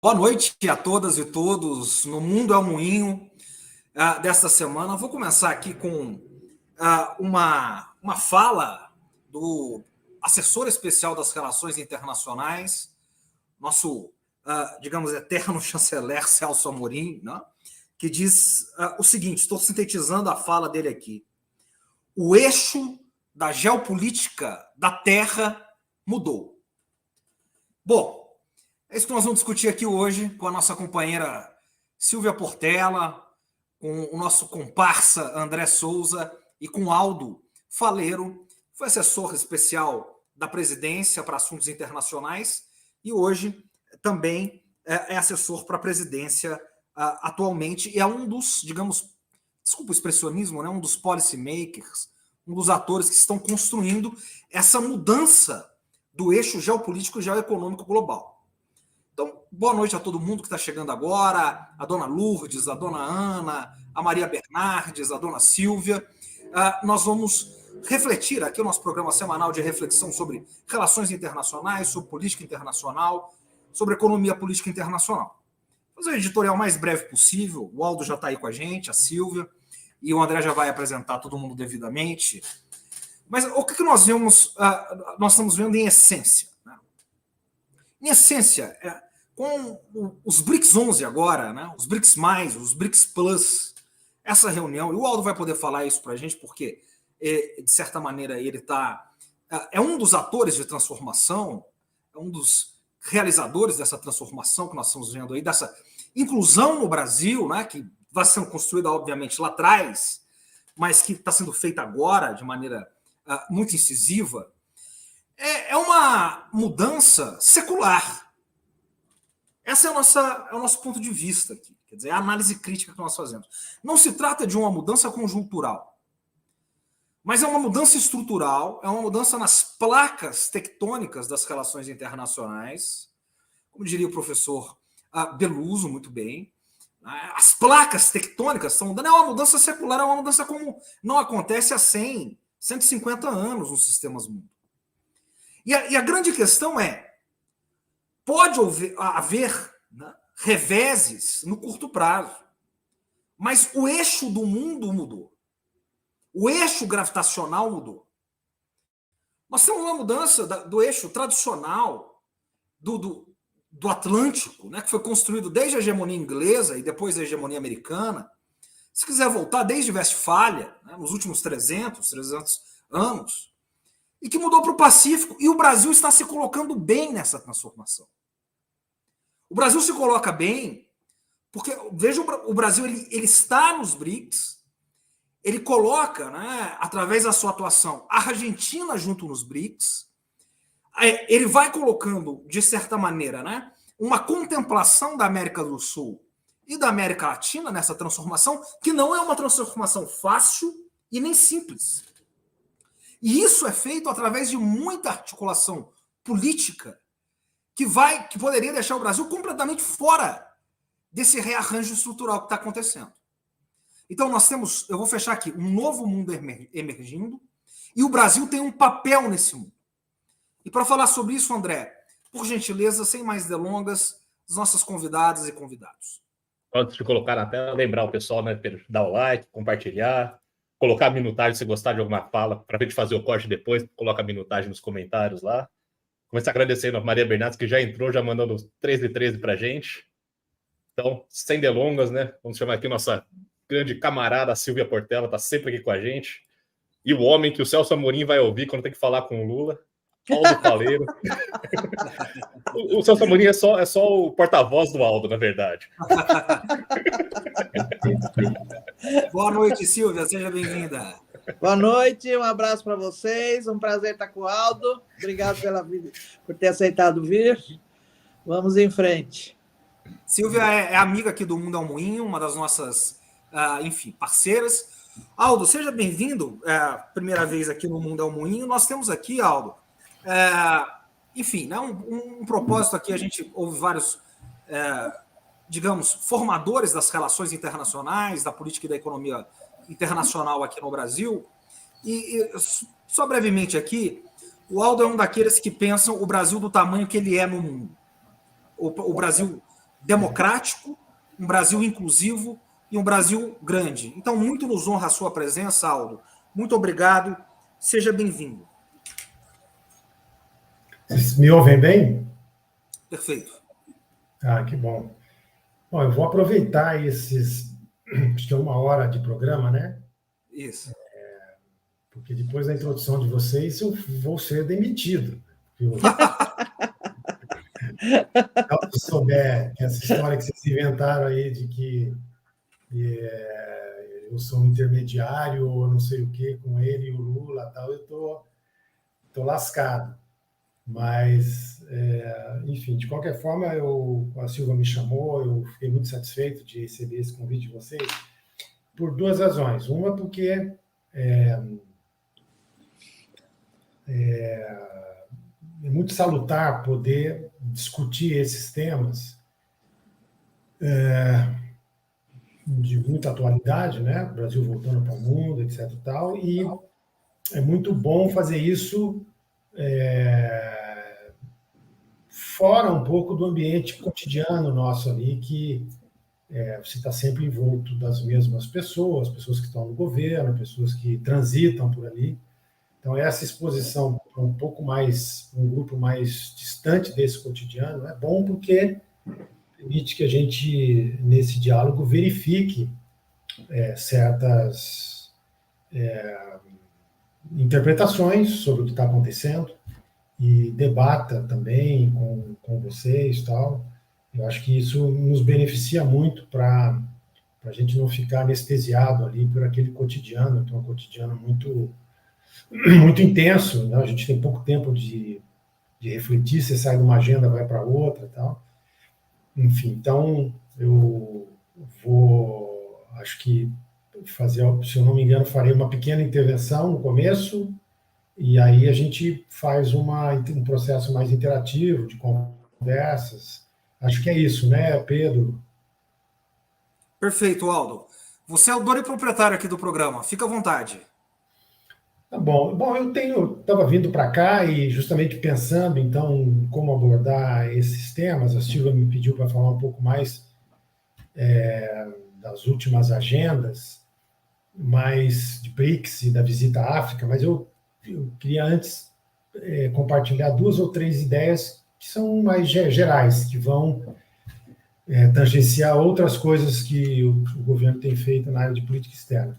Boa noite a todas e todos no Mundo é um Moinho desta semana. Vou começar aqui com uma fala do assessor especial das relações internacionais, nosso, digamos, eterno chanceler Celso Amorim, né, que diz o seguinte, estou sintetizando a fala dele aqui. O eixo da geopolítica da Terra mudou. Bom, é isso que nós vamos discutir aqui hoje com a nossa companheira Silvia Portela, com o nosso comparsa André Souza e com Aldo Faleiro, que foi assessor especial da presidência para assuntos internacionais e hoje também é assessor para a presidência atualmente e é um dos, digamos, desculpa o expressionismo, né, um dos policy makers, um dos atores que estão construindo essa mudança do eixo geopolítico e geoeconômico global. Então, boa noite a todo mundo que está chegando agora, a dona Lourdes, a dona Ana, a Maria Bernardes, a dona Silvia. Nós vamos refletir aqui o nosso programa semanal de reflexão sobre relações internacionais, sobre política internacional, sobre economia política internacional. Vou fazer o editorial mais breve possível, o Aldo já está aí com a gente, a Silvia, e o André já vai apresentar todo mundo devidamente. Mas o que nós vemos, nós estamos vendo em essência? Né? Em essência, com os BRICS 11 agora, né? Os BRICS+, os BRICS Plus, essa reunião, e o Aldo vai poder falar isso para a gente, porque, de certa maneira, ele é um dos atores de transformação, é um dos realizadores dessa transformação que nós estamos vendo aí, dessa inclusão no Brasil, né? Que vai sendo construída, obviamente, lá atrás, mas que está sendo feita agora de maneira muito incisiva, é uma mudança secular. Esse é o nosso ponto de vista aqui, quer dizer, a análise crítica que nós fazemos. Não se trata de uma mudança conjuntural, mas é uma mudança estrutural, é uma mudança nas placas tectônicas das relações internacionais, como diria o professor Beluso muito bem. As placas tectônicas estão mudando, é uma mudança secular, é uma mudança como não acontece há 100, 150 anos nos sistemas mundo. E a grande questão pode haver né, reveses no curto prazo, mas o eixo do mundo mudou. O eixo gravitacional mudou. Nós temos uma mudança do eixo tradicional do Atlântico, né, que foi construído desde a hegemonia inglesa e depois a hegemonia americana. Se quiser voltar desde Westfália, né, nos últimos 300 anos, e que mudou para o Pacífico, e o Brasil está se colocando bem nessa transformação. O Brasil se coloca bem porque, veja, o Brasil ele está nos BRICS, ele coloca, né, através da sua atuação, a Argentina junto nos BRICS, ele vai colocando, de certa maneira, né, uma contemplação da América do Sul e da América Latina nessa transformação, que não é uma transformação fácil e nem simples. E isso é feito através de muita articulação política que poderia deixar o Brasil completamente fora desse rearranjo estrutural que está acontecendo. Então nós temos, eu vou fechar aqui, um novo mundo emergindo e o Brasil tem um papel nesse mundo. E para falar sobre isso, André, por gentileza, sem mais delongas, as nossas convidadas e convidados. Antes de colocar na tela, lembrar o pessoal, né, dar o like, compartilhar, colocar a minutagem se gostar de alguma fala, para a gente fazer o corte depois, coloca a minutagem nos comentários lá. Começar agradecendo a Maria Bernardes, que já entrou, já mandando 13 de 13 para a gente. Então, sem delongas, né? Vamos chamar aqui nossa grande camarada Silvia Portela, está sempre aqui com a gente. E o homem que o Celso Amorim vai ouvir quando tem que falar com o Lula, Aldo Faleiro. O Celso Amorim é só o porta-voz do Aldo, na verdade. Boa noite, Silvia, seja bem-vinda. Boa noite, um abraço para vocês, um prazer estar com o Aldo. Obrigado por ter aceitado vir. Vamos em frente. Silvia é amiga aqui do Mundo é um Moinho, uma das nossas, enfim, parceiras. Aldo, seja bem-vindo. Primeira vez aqui no Mundo é um Moinho. Nós temos aqui, Aldo, enfim, né, um propósito aqui. A gente ouve vários, digamos, formadores das relações internacionais, da política e da economia internacional aqui no Brasil. E só brevemente aqui, o Aldo é um daqueles que pensam o Brasil do tamanho que ele é no mundo. O Brasil democrático, um Brasil inclusivo e um Brasil grande. Então, muito nos honra a sua presença, Aldo. Muito obrigado. Seja bem-vindo. Vocês me ouvem bem? Perfeito. Ah, que bom. Bom, eu vou aproveitar acho que é 1 hora de programa, né? Isso. Porque depois da introdução de vocês eu vou ser demitido. Se souber essa história que vocês inventaram aí de que eu sou um intermediário ou não sei o quê com ele e o Lula, tal, eu tô lascado. Mas, enfim, de qualquer forma, a Silva me chamou, eu fiquei muito satisfeito de receber esse convite de vocês, por 2 razões. Uma, porque é muito salutar poder discutir esses temas de muita atualidade, né? O Brasil voltando para o mundo, etc. e tal, e é muito bom fazer isso fora um pouco do ambiente cotidiano nosso ali, que você está sempre envolto das mesmas pessoas que estão no governo, pessoas que transitam por ali. Então, essa exposição para um grupo mais distante desse cotidiano é bom porque permite que a gente, nesse diálogo, verifique certas interpretações sobre o que está acontecendo e debata também com vocês e tal. Eu acho que isso nos beneficia muito para a gente não ficar anestesiado ali por aquele cotidiano, que é um cotidiano muito, muito intenso, né? A gente tem pouco tempo de refletir, você sai de uma agenda, vai para outra e tal. Enfim, então eu acho que se eu não me engano, farei uma pequena intervenção no começo, e aí a gente faz um processo mais interativo, de conversas. Acho que é isso, né, Pedro? Perfeito, Aldo. Você é o dono e proprietário aqui do programa. Fica à vontade. Tá bom. Bom, eu estava vindo para cá e justamente pensando, então, como abordar esses temas. A Silvia me pediu para falar um pouco mais das últimas agendas, mais de BRICS e da visita à África, mas eu queria antes compartilhar 2 ou 3 ideias que são mais gerais, que vão tangenciar outras coisas que o governo tem feito na área de política externa.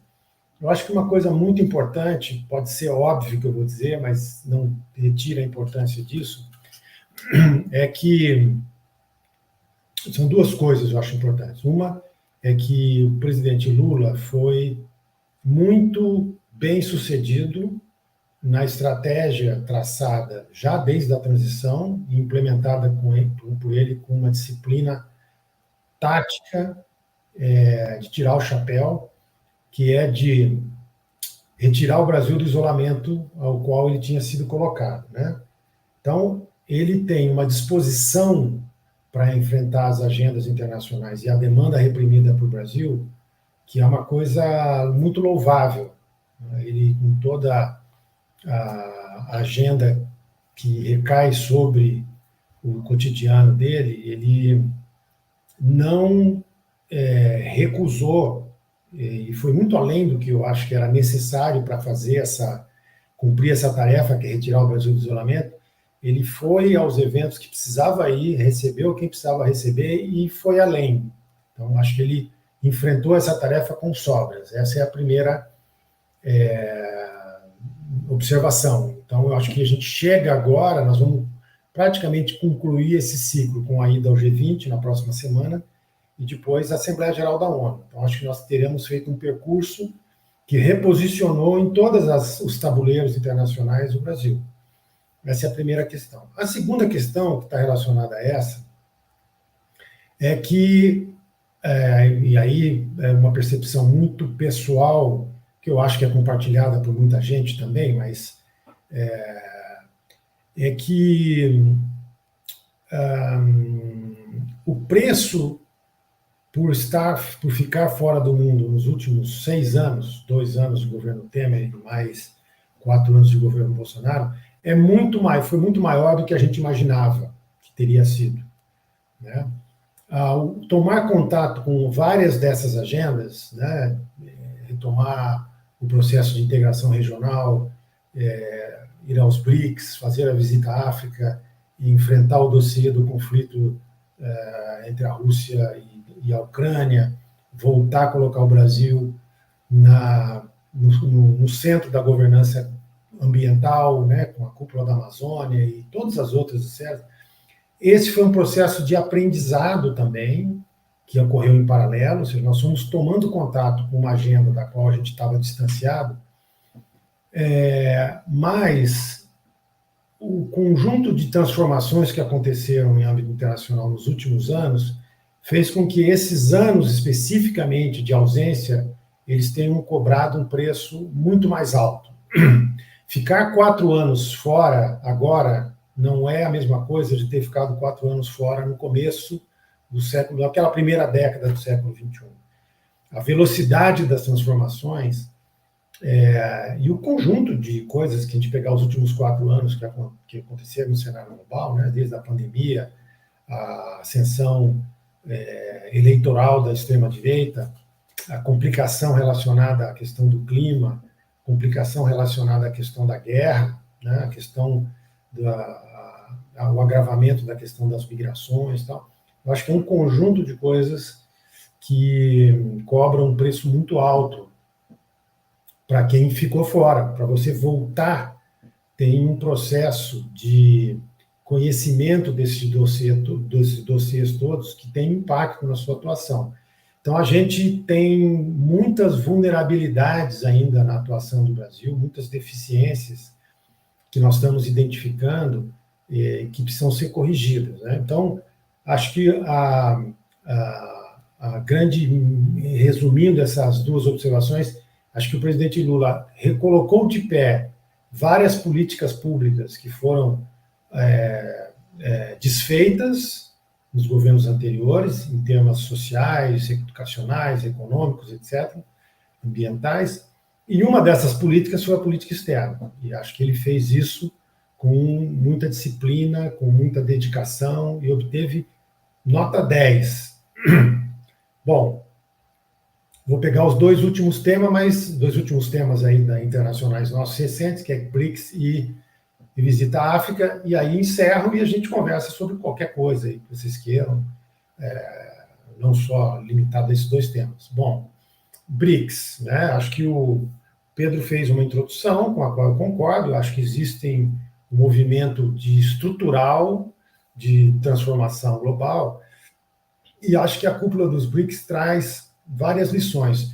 Eu acho que uma coisa muito importante, pode ser óbvio que eu vou dizer, mas não retira a importância disso, é que são 2 coisas eu acho importantes. Uma é que o presidente Lula foi muito bem sucedido na estratégia traçada já desde a transição e implementada por ele com uma disciplina tática de tirar o chapéu, que é de retirar o Brasil do isolamento ao qual ele tinha sido colocado, né? Então, ele tem uma disposição para enfrentar as agendas internacionais e a demanda reprimida para o Brasil, que é uma coisa muito louvável. Ele, com toda a agenda que recai sobre o cotidiano dele, ele não recusou, e foi muito além do que eu acho que era necessário para cumprir essa tarefa, que é retirar o Brasil do isolamento. Ele foi aos eventos que precisava ir, recebeu quem precisava receber e foi além. Então, acho que ele enfrentou essa tarefa com sobras. Essa é a primeira observação. Então, eu acho que a gente chega agora, nós vamos praticamente concluir esse ciclo com a ida ao G20 na próxima semana e depois a Assembleia Geral da ONU. Então, acho que nós teremos feito um percurso que reposicionou em todos os tabuleiros internacionais o Brasil. Essa é a primeira questão. A segunda questão, que está relacionada a essa, é que, e aí é uma percepção muito pessoal, que eu acho que é compartilhada por muita gente também, mas é que o preço por ficar fora do mundo nos últimos 6 anos, 2 anos de governo Temer e mais 4 anos de governo Bolsonaro, foi muito maior do que a gente imaginava que teria sido, né? tomar contato com várias dessas agendas, né, retomar o processo de integração regional, ir aos BRICS, fazer a visita à África e enfrentar o dossiê do conflito entre a Rússia e a Ucrânia, voltar a colocar o Brasil no centro da governança ambiental, né, com a cúpula da Amazônia e todas as outras, etc. Esse foi um processo de aprendizado também, que ocorreu em paralelo, ou seja, nós fomos tomando contato com uma agenda da qual a gente estava distanciado, mas o conjunto de transformações que aconteceram em âmbito internacional nos últimos anos fez com que esses anos especificamente de ausência, eles tenham cobrado um preço muito mais alto. Ficar 4 anos fora agora não é a mesma coisa de ter ficado 4 anos fora no começo do século, naquela primeira década do século XXI. A velocidade das transformações e o conjunto de coisas que a gente pegar os últimos 4 anos que aconteceram no cenário global, né, desde a pandemia, a ascensão eleitoral da extrema-direita, a complicação relacionada à questão do clima, complicação relacionada à questão da guerra, né, a questão o agravamento da questão das migrações e tal. Eu acho que é um conjunto de coisas que cobram um preço muito alto para quem ficou fora. Para você voltar, tem um processo de conhecimento desses dossiês todos que tem impacto na sua atuação. Então, a gente tem muitas vulnerabilidades ainda na atuação do Brasil, muitas deficiências que nós estamos identificando que precisam ser corrigidas, né? Então, acho que resumindo essas 2 observações, acho que o presidente Lula recolocou de pé várias políticas públicas que foram desfeitas nos governos anteriores, em termos sociais, educacionais, econômicos, etc., ambientais, e uma dessas políticas foi a política externa. E acho que ele fez isso com muita disciplina, com muita dedicação, e obteve nota 10. Bom, vou pegar os 2 últimos temas, mas 2 últimos temas ainda internacionais nossos recentes, que é BRICS e visita à África, e aí encerro e a gente conversa sobre qualquer coisa aí que vocês queiram, não só limitado a esses 2 temas. Bom, BRICS, né? Acho que o Pedro fez uma introdução com a qual eu concordo. Eu acho que existem um movimento estrutural de transformação global e acho que a cúpula dos BRICS traz várias lições.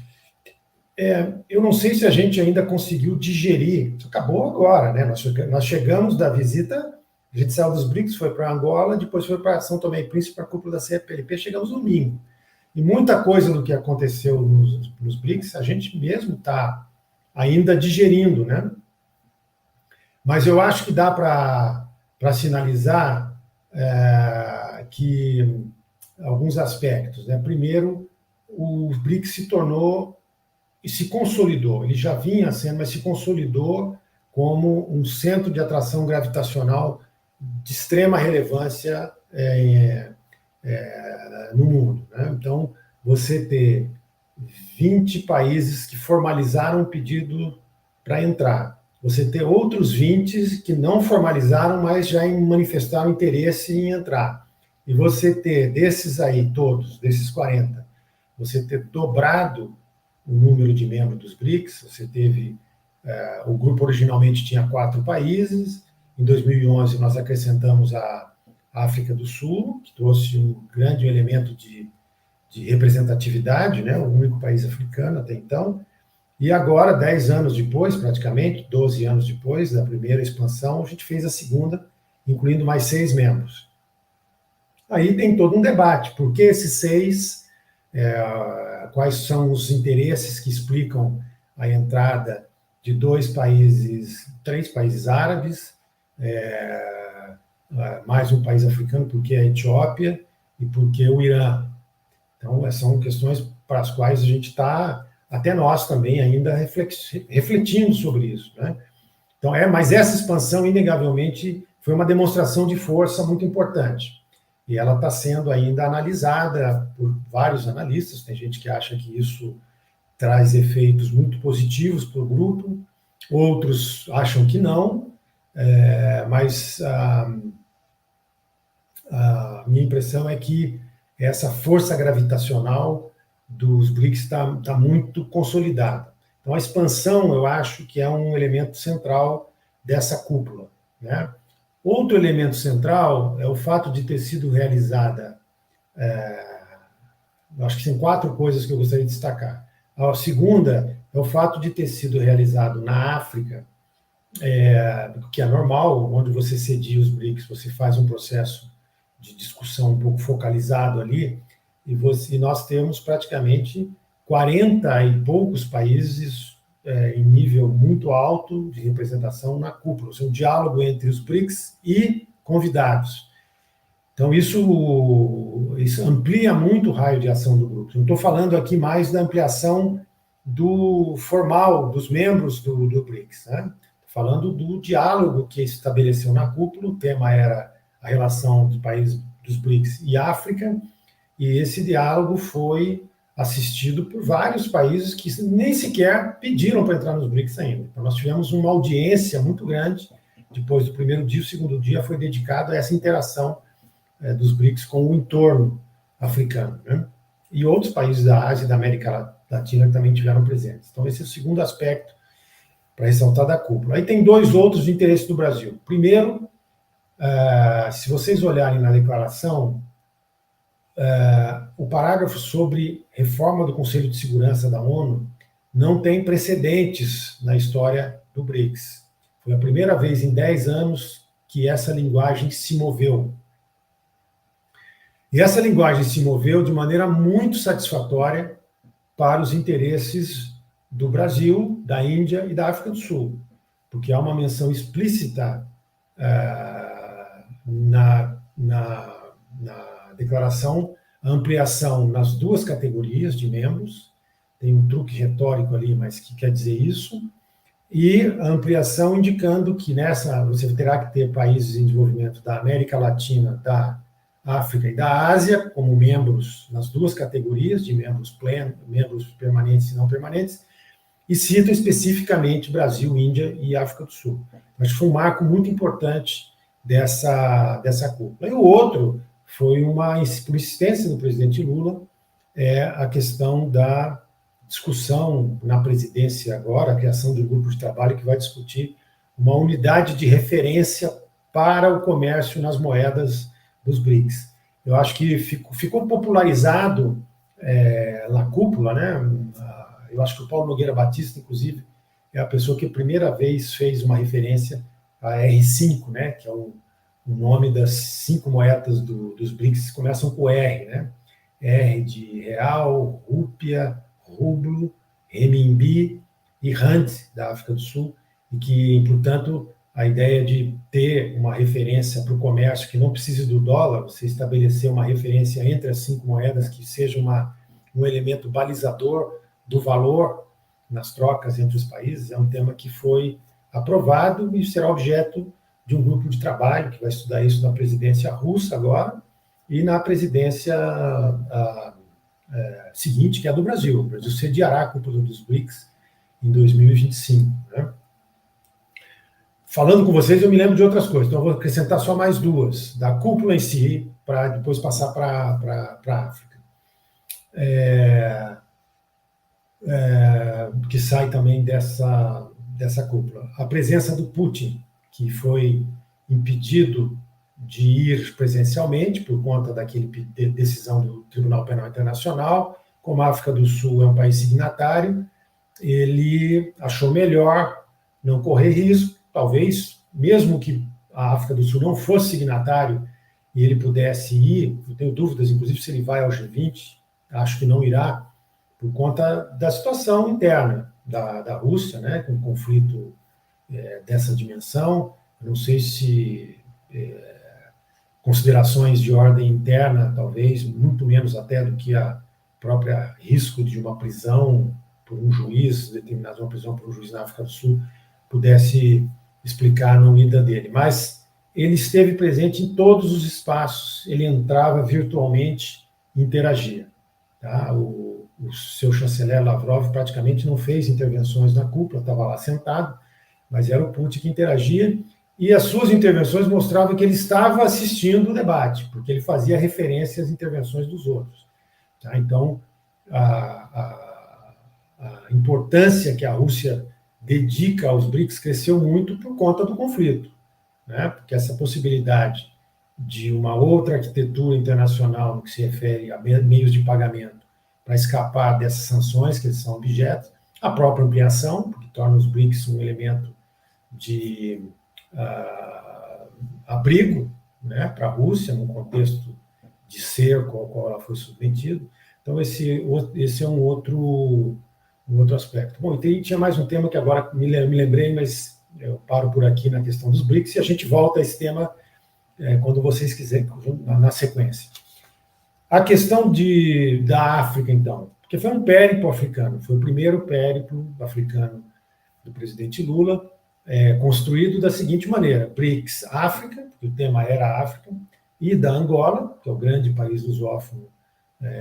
Eu não sei se a gente ainda conseguiu digerir, isso acabou agora, né? Nós chegamos da visita, a gente saiu dos BRICS, foi para Angola, depois foi para São Tomé e Príncipe, para a cúpula da CPLP, chegamos no domingo. E muita coisa do que aconteceu nos BRICS, a gente mesmo está ainda digerindo, né? Mas eu acho que dá para sinalizar que alguns aspectos, né? Primeiro, o BRICS se tornou e se consolidou. Ele já vinha sendo, mas se consolidou como um centro de atração gravitacional de extrema relevância no mundo, né? Então, você ter 20 países que formalizaram um pedido para entrar, você ter outros 20 que não formalizaram, mas já manifestaram interesse em entrar, e você ter, desses aí todos, desses 40, você ter dobrado o número de membros dos BRICS. Você teve, o grupo originalmente tinha 4 países, em 2011 nós acrescentamos a África do Sul, que trouxe um grande elemento de representatividade, né, o único país africano até então, e agora, 10 anos depois, praticamente, 12 anos depois da primeira expansão, a gente fez a segunda, incluindo mais 6 membros. Aí tem todo um debate, por que esses 6, quais são os interesses que explicam a entrada de 2 países, 3 países árabes, mais um país africano, porque a Etiópia e porque o Irã. Então, são questões para as quais a gente está, até nós também, ainda refletindo sobre isso, né? Então, mas essa expansão, inegavelmente, foi uma demonstração de força muito importante. e ela está sendo ainda analisada por vários analistas. Tem gente que acha que isso traz efeitos muito positivos para o grupo, outros acham que não, mas a minha impressão é que essa força gravitacional dos BRICS está muito consolidada. Então, a expansão, eu acho que é um elemento central dessa cúpula, né? Outro elemento central é o fato de ter sido realizada, acho que são 4 coisas que eu gostaria de destacar. A segunda é o fato de ter sido realizado na África, que é normal, onde você cedia os BRICS, você faz um processo de discussão um pouco focalizado ali, e nós temos praticamente 40 e poucos países em nível muito alto de representação na cúpula, ou seja, um diálogo entre os BRICS e convidados. Então, isso amplia muito o raio de ação do grupo. Não estou falando aqui mais da ampliação do formal dos membros do BRICS, né? Estou falando do diálogo que se estabeleceu na cúpula. O tema era a relação dos países dos BRICS e África, e esse diálogo foi assistido por vários países que nem sequer pediram para entrar nos BRICS ainda. Então, nós tivemos uma audiência muito grande. Depois do primeiro dia, o segundo dia foi dedicado a essa interação dos BRICS com o entorno africano, né? E outros países da Ásia e da América Latina também tiveram presentes. Então, esse é o segundo aspecto para ressaltar da cúpula. Aí tem 2 outros de interesse do Brasil. Primeiro, se vocês olharem na declaração, o parágrafo sobre reforma do Conselho de Segurança da ONU não tem precedentes na história do BRICS. Foi a primeira vez em 10 anos que essa linguagem se moveu. E essa linguagem se moveu de maneira muito satisfatória para os interesses do Brasil, da Índia e da África do Sul, porque há uma menção explícita na declaração, a ampliação nas 2 categorias de membros. Tem um truque retórico ali, mas que quer dizer isso, e a ampliação indicando que nessa você terá que ter países em desenvolvimento da América Latina, da África e da Ásia como membros nas 2 categorias de membros plenos, membros permanentes e não permanentes, e cita especificamente Brasil, Índia e África do Sul. Acho que foi um marco muito importante dessa cúpula. E o outro foi por insistência do presidente Lula, a questão da discussão na presidência agora, a criação de um grupo de trabalho que vai discutir uma unidade de referência para o comércio nas moedas dos BRICS. Eu acho que ficou popularizado na cúpula, né? Eu acho que o Paulo Nogueira Batista, inclusive, é a pessoa que a primeira vez fez uma referência a R5, né? Que é o nome das 5 moedas dos BRICS que começam com R, né? R de real, rúpia, rublo, renminbi e rand da África do Sul, e que, portanto, a ideia de ter uma referência para o comércio que não precise do dólar, você estabelecer uma referência entre as 5 moedas que seja um elemento balizador do valor nas trocas entre os países, é um tema que foi aprovado e será objeto de um grupo de trabalho que vai estudar isso na presidência russa agora e na presidência seguinte, que é a do Brasil. O Brasil sediará a cúpula dos BRICS em 2025, né? Falando com vocês, eu me lembro de outras coisas, então eu vou acrescentar só mais 2, da cúpula em si, para depois passar para a África. Que sai também dessa cúpula. A presença do Putin, que foi impedido de ir presencialmente por conta daquele decisão do Tribunal Penal Internacional. Como a África do Sul é um país signatário, ele achou melhor não correr risco, talvez, mesmo que a África do Sul não fosse signatário e ele pudesse ir, eu tenho dúvidas, inclusive, se ele vai ao G20, acho que não irá, por conta da situação interna da Rússia, né, com um conflito dessa dimensão. Eu não sei se considerações de ordem interna, talvez, muito menos até do que a própria risco de uma prisão por um juiz, determinada uma prisão por um juiz na África do Sul, pudesse explicar a não ida dele. Mas ele esteve presente em todos os espaços, ele entrava virtualmente e interagia. Tá? O seu chanceler Lavrov praticamente não fez intervenções na cúpula, estava lá sentado, mas era o Putin que interagia, e as suas intervenções mostravam que ele estava assistindo o debate, porque ele fazia referência às intervenções dos outros. Tá? Então, a importância que a Rússia dedica aos BRICS cresceu muito por conta do conflito, né? Porque essa possibilidade de uma outra arquitetura internacional no que se refere a meios de pagamento para escapar dessas sanções que eles são objetos, a própria ampliação, que torna os BRICS um elemento de abrigo, né, para a Rússia, no contexto de cerco ao qual ela foi submetida. Então, esse é um outro aspecto. Bom, e tinha mais um tema que agora me lembrei, mas eu paro por aqui na questão dos BRICS e a gente volta a esse tema quando vocês quiserem, na sequência. A questão da África, então, porque foi um périplo africano, foi o primeiro périplo africano do presidente Lula, construído da seguinte maneira: BRICS África, porque o tema era a África, e da Angola, que é o grande país lusófono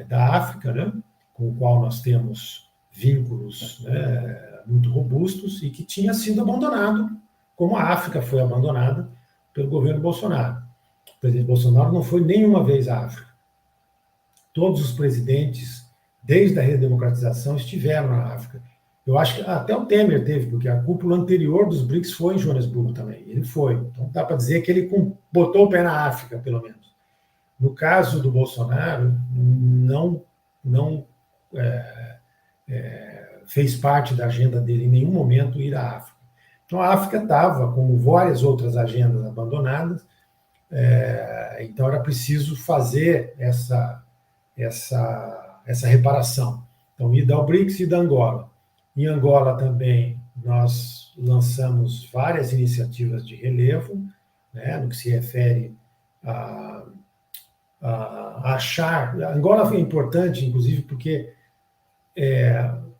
da África, né, com o qual nós temos vínculos, né, muito robustos, e que tinha sido abandonado, como a África foi abandonada pelo governo Bolsonaro. O presidente Bolsonaro não foi nenhuma vez à África. Todos os presidentes, desde a redemocratização, estiveram na África. Eu acho que até o Temer teve, porque a cúpula anterior dos BRICS foi em Joanesburgo também. Ele foi. Então, dá para dizer que ele botou o pé na África, pelo menos. No caso do Bolsonaro, não fez parte da agenda dele em nenhum momento ir à África. Então, a África estava, como várias outras agendas abandonadas, então era preciso fazer essa reparação. Então, ir ao BRICS e da Angola. Em Angola também nós lançamos várias iniciativas de relevo, né, no que se refere a achar. A Angola é importante, inclusive, porque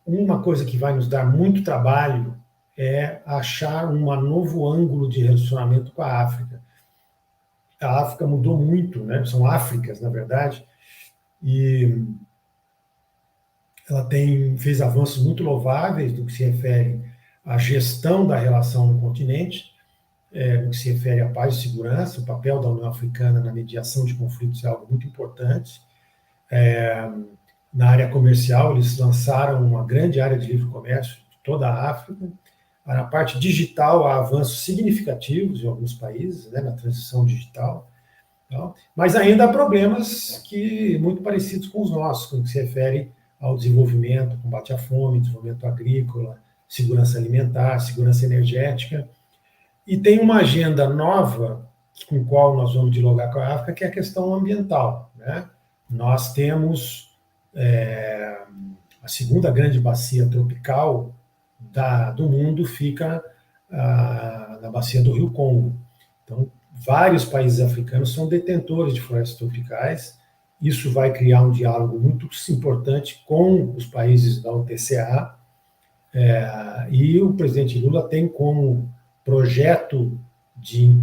uma coisa que vai nos dar muito trabalho é achar um novo ângulo de relacionamento com a África. A África mudou muito, né? São Áfricas, na verdade, e ela fez avanços muito louváveis no que se refere à gestão da relação no continente, no que se refere à paz e segurança. O papel da União Africana na mediação de conflitos é algo muito importante. Na área comercial, eles lançaram uma grande área de livre comércio de toda a África. Na parte digital, há avanços significativos em alguns países, né, na transição digital. Então, mas ainda há problemas muito parecidos com os nossos, no que se refere ao desenvolvimento, combate à fome, desenvolvimento agrícola, segurança alimentar, segurança energética. E tem uma agenda nova com a qual nós vamos dialogar com a África, que é a questão ambiental, né? Nós temos a segunda grande bacia tropical do mundo, fica na bacia do Rio Congo. Então, vários países africanos são detentores de florestas tropicais. Isso vai criar um diálogo muito importante com os países da UTCA, e o presidente Lula tem como projeto de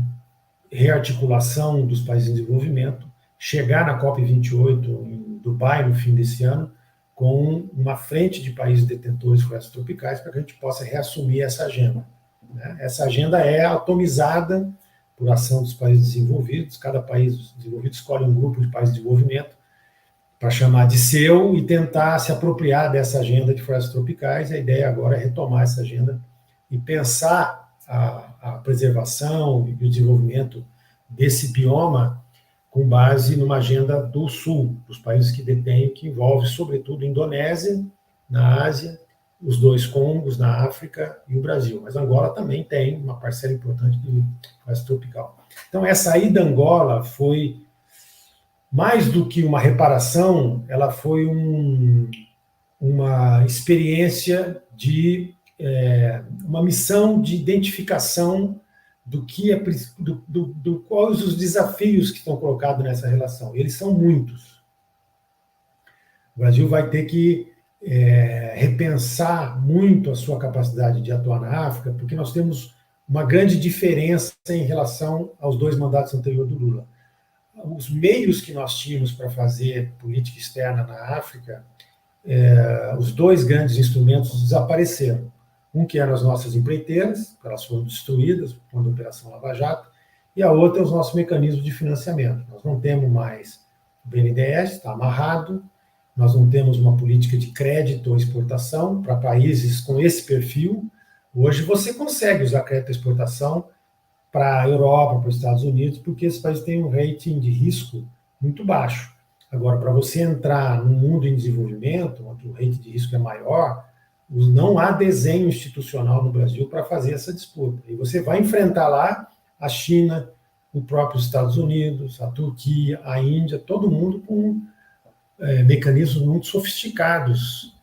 rearticulação dos países em desenvolvimento chegar na COP28 em Dubai no fim desse ano com uma frente de países detentores de florestas tropicais para que a gente possa reassumir essa agenda, né? Essa agenda é atomizada por ação dos países desenvolvidos. Cada país desenvolvido escolhe um grupo de países de desenvolvimento para chamar de seu e tentar se apropriar dessa agenda de florestas tropicais. A ideia agora é retomar essa agenda e pensar a preservação e o desenvolvimento desse bioma com base numa agenda do Sul, dos países que detêm, que envolve, sobretudo, a Indonésia, na Ásia, os dois Congos, na África, e o Brasil. Mas Angola também tem uma parcela importante de floresta tropical. Então, essa ida a Angola foi, mais do que uma reparação, ela foi uma experiência de uma missão de identificação do que quais os desafios que estão colocados nessa relação. Eles são muitos. O Brasil vai ter que repensar muito a sua capacidade de atuar na África, porque nós temos uma grande diferença em relação aos 2 mandatos anteriores do Lula. Os meios que nós tínhamos para fazer política externa na África, os 2 grandes instrumentos desapareceram. Um que eram as nossas empreiteiras, elas foram destruídas quando a Operação Lava Jato, e a outra é os nossos mecanismos de financiamento. Nós não temos mais o BNDES, está amarrado, nós não temos uma política de crédito ou exportação para países com esse perfil. Hoje você consegue usar crédito à exportação para a Europa, para os Estados Unidos, porque esses países têm um rating de risco muito baixo. Agora, para você entrar no mundo em desenvolvimento, onde o rating de risco é maior, não há desenho institucional no Brasil para fazer essa disputa. E você vai enfrentar lá a China, o próprio Estados Unidos, a Turquia, a Índia, todo mundo com mecanismos muito sofisticados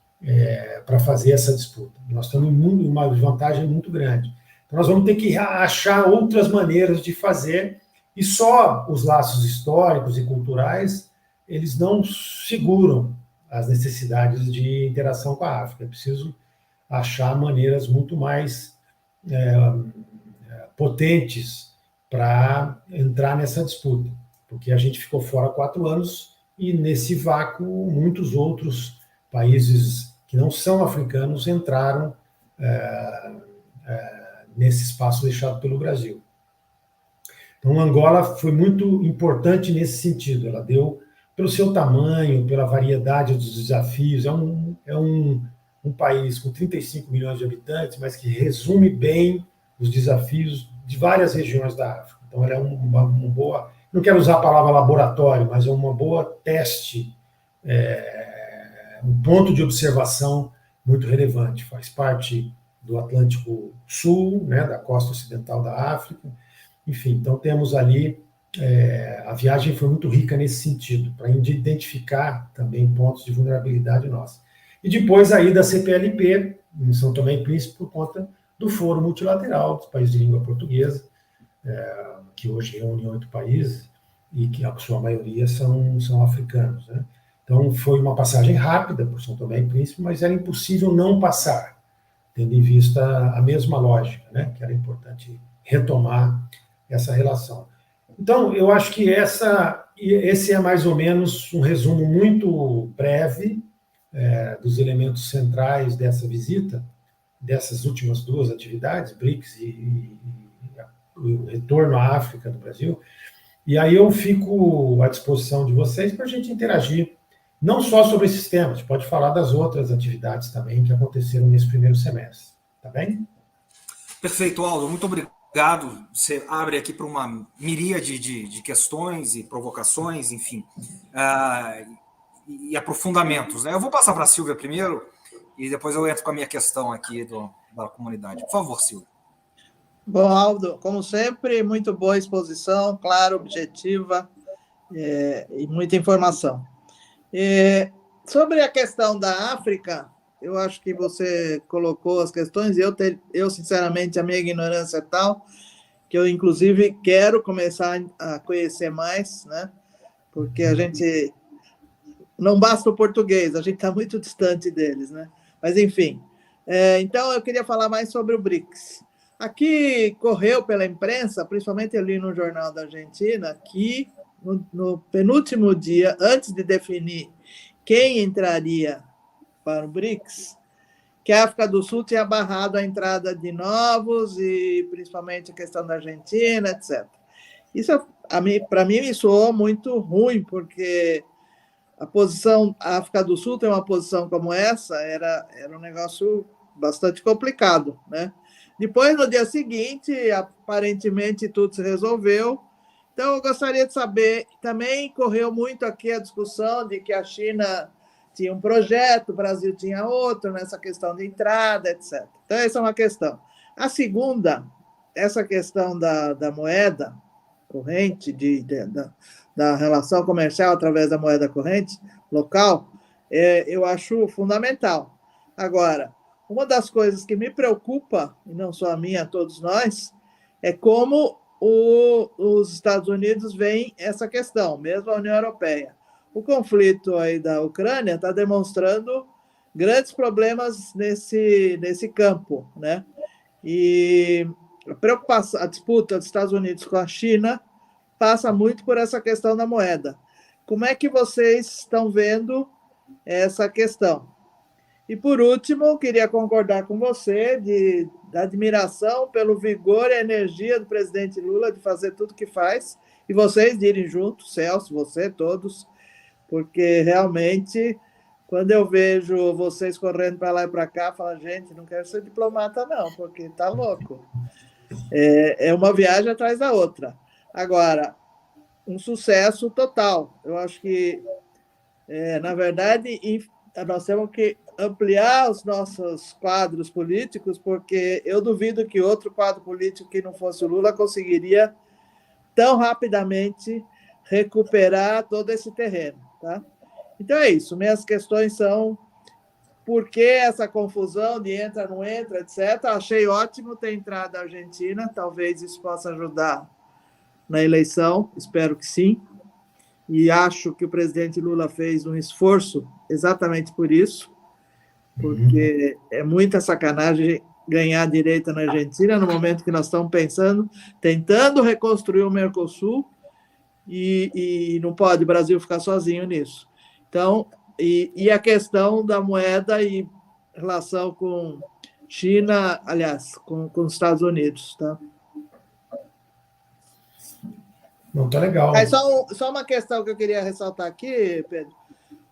para fazer essa disputa. Nós estamos em uma vantagem muito grande. Então, nós vamos ter que achar outras maneiras de fazer, e só os laços históricos e culturais, eles não seguram as necessidades de interação com a África. É preciso achar maneiras muito mais potentes para entrar nessa disputa, porque a gente ficou fora 4 anos e, nesse vácuo, muitos outros países que não são africanos entraram nesse espaço deixado pelo Brasil. Então, Angola foi muito importante nesse sentido. Ela deu, pelo seu tamanho, pela variedade dos desafios, é um país com 35 milhões de habitantes, mas que resume bem os desafios de várias regiões da África. Então, ela é uma boa, não quero usar a palavra laboratório, mas é uma boa teste, um ponto de observação muito relevante. Faz parte do Atlântico Sul, né, da costa ocidental da África. Enfim, então temos ali, a viagem foi muito rica nesse sentido, para identificar também pontos de vulnerabilidade nossa. E depois aí da CPLP, em São Tomé e Príncipe, por conta do Foro Multilateral dos países de língua portuguesa, que hoje reúne 8 países, e que a sua maioria são africanos, né? Então foi uma passagem rápida por São Tomé e Príncipe, mas era impossível não passar, tendo em vista a mesma lógica, né? Que era importante retomar essa relação. Então, eu acho que esse é mais ou menos um resumo muito breve dos elementos centrais dessa visita, dessas últimas 2 atividades, BRICS e o retorno à África do Brasil. E aí eu fico à disposição de vocês para a gente interagir, não só sobre esses temas, a gente pode falar das outras atividades também que aconteceram nesse primeiro semestre. Tá bem? Perfeito, Aldo. Muito obrigado. Você abre aqui para uma miríade de questões e provocações, enfim, e aprofundamentos, né? Eu vou passar para a Silvia primeiro e depois eu entro com a minha questão aqui da comunidade. Por favor, Silvia. Bom, Aldo, como sempre, muito boa exposição, clara, objetiva e muita informação. Sobre a questão da África, eu acho que você colocou as questões, eu sinceramente, a minha ignorância é tal, que eu, inclusive, quero começar a conhecer mais, né? Porque a gente... Não basta o português, a gente está muito distante deles, né? Mas, enfim. Então, eu queria falar mais sobre o BRICS. Aqui correu pela imprensa, principalmente ali no Jornal da Argentina, que no penúltimo dia, antes de definir quem entraria para o BRICS, que a África do Sul tinha barrado a entrada de novos, e principalmente a questão da Argentina, etc. Isso, para mim, me soou muito ruim, porque a África do Sul tem uma posição como essa, era um negócio bastante complicado, né? Depois, no dia seguinte, aparentemente tudo se resolveu. Então, eu gostaria de saber, também correu muito aqui a discussão de que a China tinha um projeto, o Brasil tinha outro, nessa questão de entrada, etc. Então, essa é uma questão. A segunda, essa questão da moeda corrente, da relação comercial através da moeda corrente local, eu acho fundamental. Agora, uma das coisas que me preocupa, e não só a mim, a todos nós, é como os Estados Unidos veem essa questão, mesmo a União Europeia. O conflito aí da Ucrânia está demonstrando grandes problemas nesse campo, né? E a preocupação, a disputa dos Estados Unidos com a China passa muito por essa questão da moeda. Como é que vocês estão vendo essa questão? E, por último, queria concordar com você da admiração pelo vigor e a energia do presidente Lula de fazer tudo o que faz, e vocês de irem juntos, Celso, você, todos, porque realmente, quando eu vejo vocês correndo para lá e para cá, eu falo, gente, não quero ser diplomata não, porque tá louco. É uma viagem atrás da outra. Agora, um sucesso total. Eu acho que, na verdade, nós temos que ampliar os nossos quadros políticos, porque eu duvido que outro quadro político que não fosse o Lula conseguiria tão rapidamente recuperar todo esse terreno. Tá? Então é isso. Minhas questões são por que essa confusão de entra, não entra, etc. Achei ótimo ter entrado a Argentina, talvez isso possa ajudar na eleição, espero que sim. E acho que o presidente Lula fez um esforço exatamente por isso, porque é muita sacanagem ganhar a direita na Argentina no momento que nós estamos tentando reconstruir o Mercosul, e não pode o Brasil ficar sozinho nisso. Então, e a questão da moeda e relação com China, aliás, com os Estados Unidos, tá? Não, tá legal. Só uma questão que eu queria ressaltar aqui, Pedro.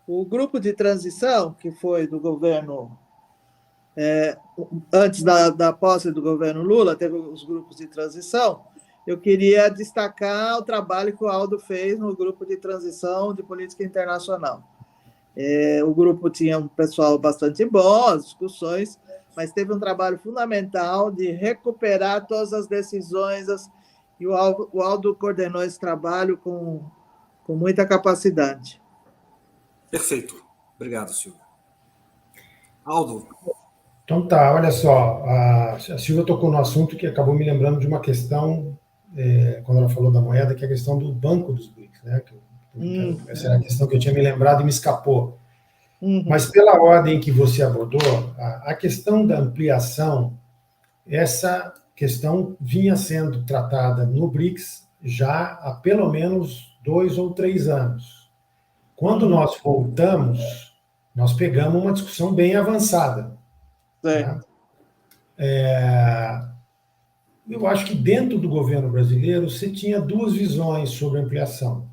O grupo de transição, que foi do governo, antes da posse do governo Lula, teve os grupos de transição, eu queria destacar o trabalho que o Aldo fez no grupo de transição de política internacional. O grupo tinha um pessoal bastante bom, as discussões, mas teve um trabalho fundamental de recuperar todas as decisões, e o Aldo coordenou esse trabalho com muita capacidade. Perfeito. Obrigado, Silvio. Aldo. Então tá, olha só, a Silvia tocou no assunto que acabou me lembrando de uma questão, quando ela falou da moeda, que é a questão do Banco dos BRICS, né? Essa era a questão que eu tinha me lembrado e me escapou. Mas pela ordem que você abordou, a questão da ampliação, essa questão vinha sendo tratada no BRICS já há pelo menos 2 ou 3 anos. Quando nós voltamos, nós pegamos uma discussão bem avançada. Né? Eu acho que dentro do governo brasileiro você tinha 2 visões sobre a ampliação.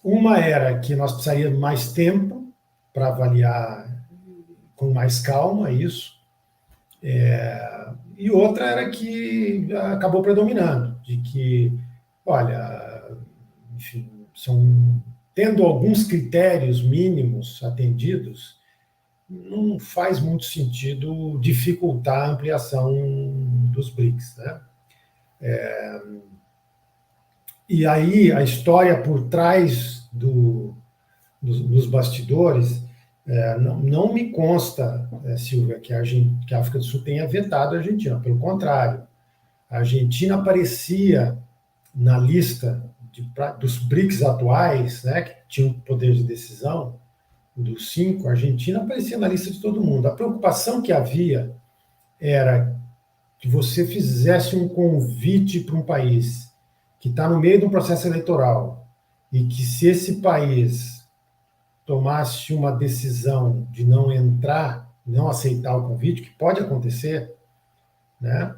Uma era que nós precisaríamos mais tempo para avaliar com mais calma isso, e outra era que acabou predominando, de que, olha, enfim, tendo alguns critérios mínimos atendidos, não faz muito sentido dificultar a ampliação dos BRICS, né? E aí a história por trás dos bastidores, não me consta, Silvia, que a África do Sul tenha vetado a Argentina. Pelo contrário, a Argentina aparecia na lista dos BRICS atuais, né, que tinham poder de decisão, dos 5, a Argentina aparecia na lista de todo mundo. A preocupação que havia era que você fizesse um convite para um país que está no meio de um processo eleitoral e que, se esse país tomasse uma decisão de não entrar, não aceitar o convite, que pode acontecer, né,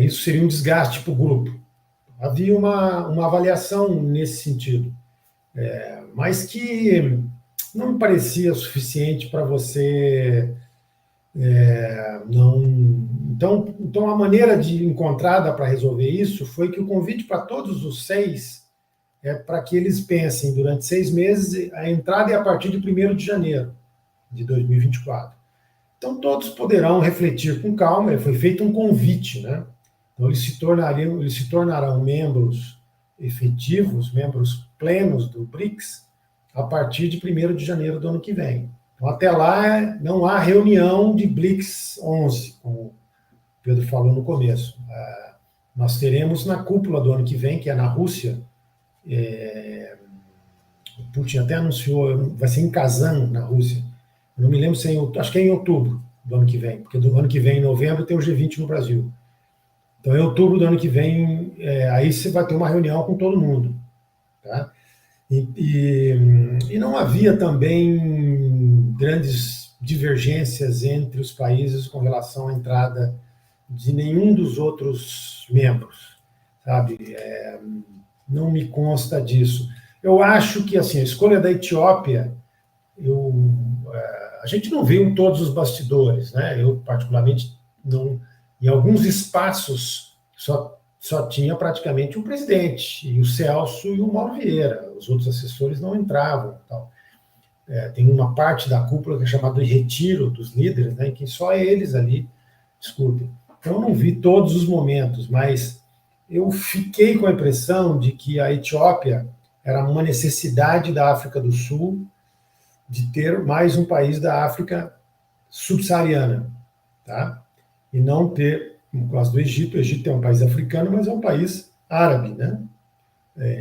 isso seria um desgaste para o grupo. Havia uma avaliação nesse sentido, mas que não me parecia suficiente para você não... Então, a maneira encontrada para resolver isso foi que o convite para todos os 6 é para que eles pensem durante 6 meses, a entrada é a partir de 1º de janeiro de 2024. Então, todos poderão refletir com calma, foi feito um convite, né? Então, eles se tornarão membros efetivos, membros plenos do BRICS, a partir de 1º de janeiro do ano que vem. Então, até lá, não há reunião de BRICS 11, como o Pedro falou no começo. Nós teremos na cúpula do ano que vem, que é na Rússia, o Putin até anunciou, vai ser em Kazan, na Rússia. Eu não me lembro se acho que é em outubro do ano que vem, porque do ano que vem, em novembro, tem o G20 no Brasil. Então, em outubro do ano que vem, aí você vai ter uma reunião com todo mundo. Tá? E não havia também grandes divergências entre os países com relação à entrada de nenhum dos outros membros, sabe? Não me consta disso. Eu acho que assim, a escolha da Etiópia, a gente não viu todos os bastidores, né? Eu, particularmente, não, em alguns espaços só tinha praticamente um presidente, e o Celso e o Mauro Vieira. Os outros assessores não entravam. Tal. Tem uma parte da cúpula que é chamada de retiro dos líderes, né, em que só eles ali discutem. Então, eu não vi todos os momentos, mas eu fiquei com a impressão de que a Etiópia era uma necessidade da África do Sul de ter mais um país da África subsaariana, tá? E não ter, no caso do Egito, o Egito é um país africano, mas é um país árabe, né?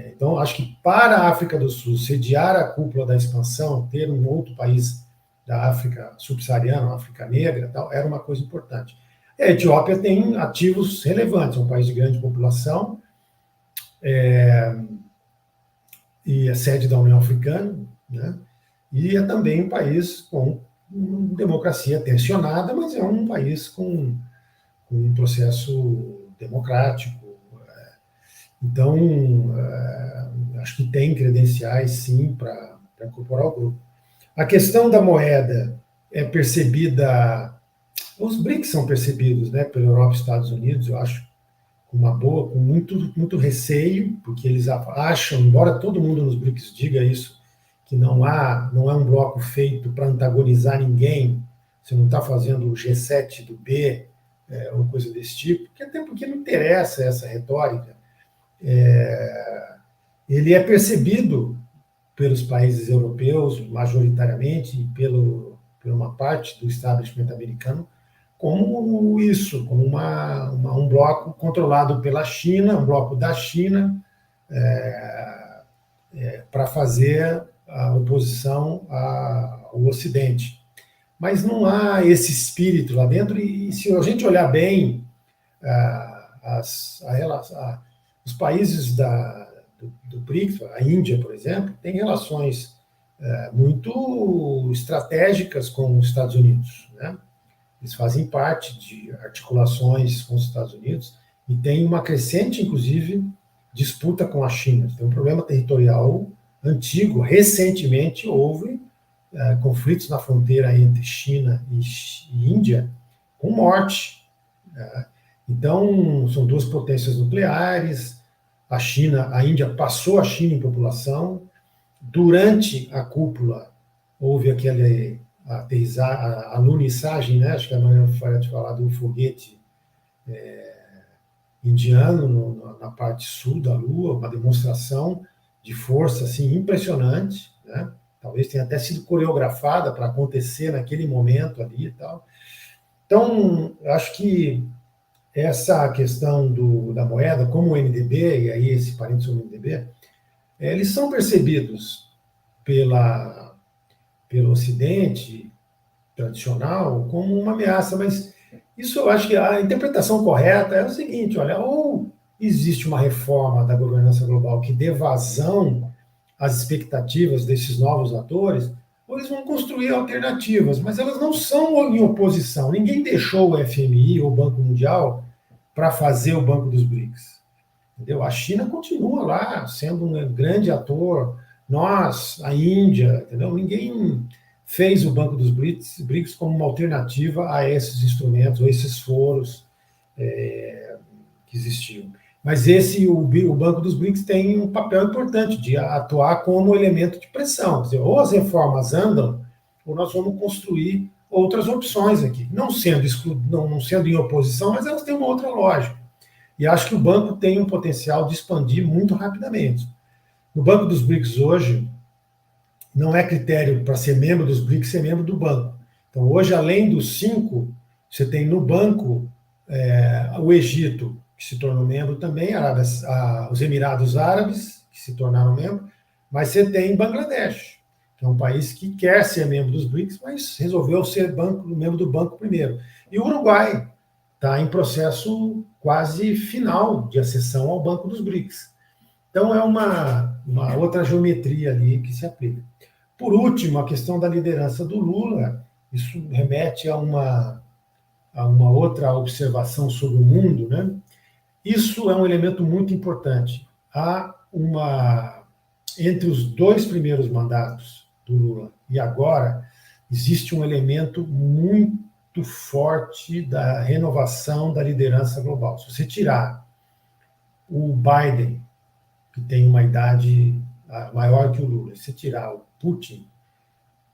Então, acho que para a África do Sul sediar a cúpula da expansão, ter um outro país da África subsaariana, África Negra, tal, era uma coisa importante. A Etiópia tem ativos relevantes, é um país de grande população, e é sede da União Africana, né? E é também um país com uma democracia tensionada, mas é um país com um processo democrático. Então, acho que tem credenciais, sim, para incorporar o grupo. A questão da moeda é percebida, os BRICS são percebidos, né, pela Europa e Estados Unidos, eu acho, com muito receio, porque eles acham, embora todo mundo nos BRICS diga isso, que não é um bloco feito para antagonizar ninguém, você não está fazendo o G7 do B, ou coisa desse tipo, até porque não interessa essa retórica. Ele é percebido pelos países europeus, majoritariamente, e por uma parte do establishment americano, como isso, como um bloco controlado pela China, um bloco da China, para fazer a oposição ao Ocidente. Mas não há esse espírito lá dentro, e se a gente olhar bem, os países do BRICS, a Índia, por exemplo, tem relações muito estratégicas com os Estados Unidos, né? Eles fazem parte de articulações com os Estados Unidos e tem uma crescente, inclusive, disputa com a China. Tem um problema territorial antigo. Recentemente houve conflitos na fronteira entre China e Índia com morte. Então, são duas potências nucleares. A Índia passou a China em população. Durante a cúpula, houve a alunissagem, né? Acho que é a maneira de falar do foguete indiano na parte sul da Lua, uma demonstração de força assim, impressionante, né? Talvez tenha até sido coreografada para acontecer naquele momento ali e tal. Então, eu acho que essa questão da moeda, como o NDB, e aí esse parênteses do NDB, eles são percebidos pelo Ocidente tradicional como uma ameaça, mas isso eu acho que a interpretação correta é o seguinte, olha, ou existe uma reforma da governança global que dê vazão às expectativas desses novos atores, ou eles vão construir alternativas, mas elas não são em oposição. Ninguém deixou o FMI ou o Banco Mundial para fazer o Banco dos BRICS. Entendeu? A China continua lá sendo um grande ator, nós, a Índia, entendeu? Ninguém fez o Banco dos BRICS como uma alternativa a esses instrumentos, ou esses foros que existiam. Mas o Banco dos BRICS tem um papel importante de atuar como elemento de pressão. Quer dizer, ou as reformas andam, ou nós vamos construir outras opções aqui. Não sendo em oposição, mas elas têm uma outra lógica. E acho que o banco tem um potencial de expandir muito rapidamente. No Banco dos BRICS hoje, não é critério para ser membro dos BRICS ser membro do banco. Então, hoje, além dos 5, você tem no banco o Egito, que se tornou membro também, os Emirados Árabes, que se tornaram membro, mas você tem Bangladesh, que é um país que quer ser membro dos BRICS, mas resolveu ser membro do banco primeiro. E o Uruguai, está em processo quase final de acessão ao Banco dos BRICS. Então, é uma outra geometria ali que se aplica. Por último, a questão da liderança do Lula, isso remete a uma outra observação sobre o mundo, né? Isso é um elemento muito importante. Entre os 2 primeiros mandatos do Lula e agora, existe um elemento muito forte da renovação da liderança global. Se você tirar o Biden, que tem uma idade maior que o Lula, se você tirar o Putin,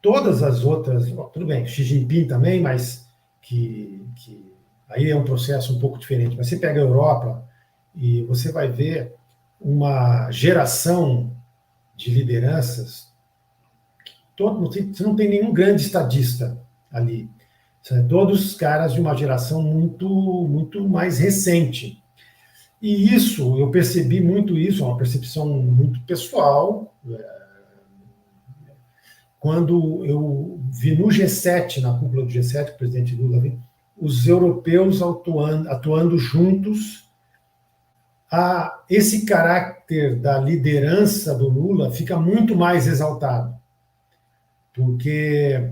todas as outras, tudo bem, Xi Jinping também, mas que aí é um processo um pouco diferente. Mas você pega a Europa e você vai ver uma geração de lideranças. Você não tem nenhum grande estadista ali. São todos caras de uma geração muito, muito mais recente. E isso, eu percebi muito isso, é uma percepção muito pessoal, quando eu vi no G7, na cúpula do G7, o presidente Lula, os europeus atuando juntos, esse caráter da liderança do Lula fica muito mais exaltado, porque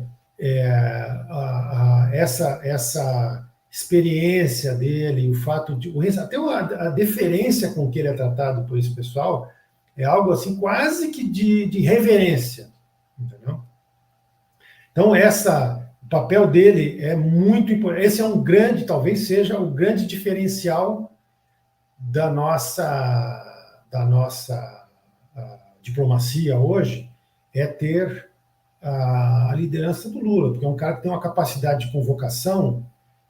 essa experiência dele, o fato de até a deferência com que ele é tratado por esse pessoal é algo assim quase que de reverência, entendeu? Então o papel dele é muito importante. Esse é talvez seja o grande diferencial da nossa diplomacia hoje, é ter a liderança do Lula, porque é um cara que tem uma capacidade de convocação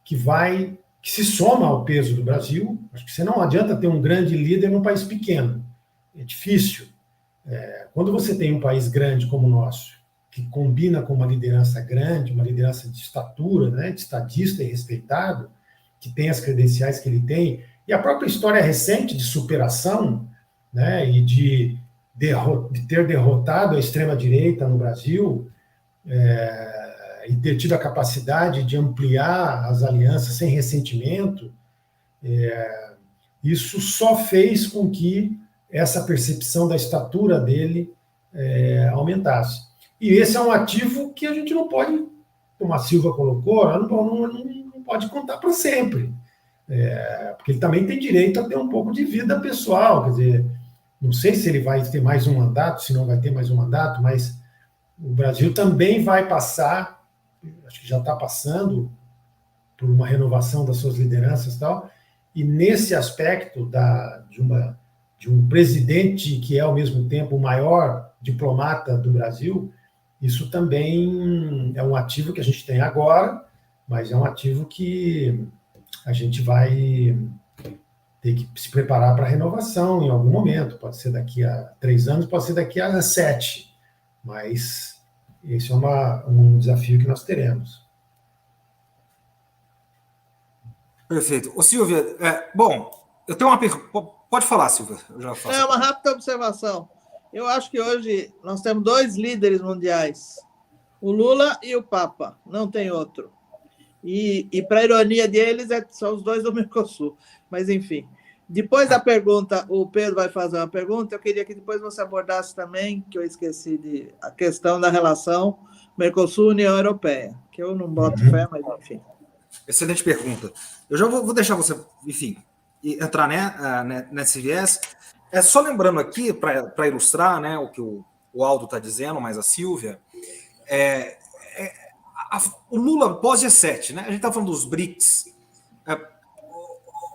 que se soma ao peso do Brasil. Acho que você não adianta ter um grande líder num país pequeno. É difícil. Quando você tem um país grande como o nosso, que combina com uma liderança grande, uma liderança de estatura, né, de estadista e respeitado, que tem as credenciais que ele tem, e a própria história recente de superação, né, e de ter derrotado a extrema-direita no Brasil, e ter tido a capacidade de ampliar as alianças sem ressentimento, isso só fez com que essa percepção da estatura dele aumentasse. E esse é um ativo que a gente não pode, como a Silvia colocou, não pode contar para sempre. Porque ele também tem direito a ter um pouco de vida pessoal, quer dizer, não sei se ele vai ter mais um mandato, se não vai ter mais um mandato, mas o Brasil também vai passar, acho que já está passando, por uma renovação das suas lideranças e tal, e nesse aspecto de um presidente que é, ao mesmo tempo, o maior diplomata do Brasil, isso também é um ativo que a gente tem agora, mas é um ativo que a gente vai ter que se preparar para a renovação em algum momento. Pode ser daqui a 3 anos, pode ser daqui a 7. Mas esse é um desafio que nós teremos. Perfeito. Ô, Silvia, bom, eu tenho uma pergunta. Pode falar, Silvia. Eu já faço. Uma rápida observação. Eu acho que hoje nós temos 2 líderes mundiais, o Lula e o Papa, não tem outro. E para a ironia deles, são os 2 do Mercosul. Mas, enfim. Depois da pergunta, o Pedro vai fazer uma pergunta, eu queria que depois você abordasse também, que eu esqueci a questão da relação Mercosul-União Europeia, que eu não boto fé, mas enfim. Excelente pergunta. Eu já vou deixar você, enfim, entrar nesse viés. Só lembrando aqui, para ilustrar, né, o que o Aldo está dizendo, mas a Silvia, o Lula pós-G7, né? A gente está falando dos BRICS,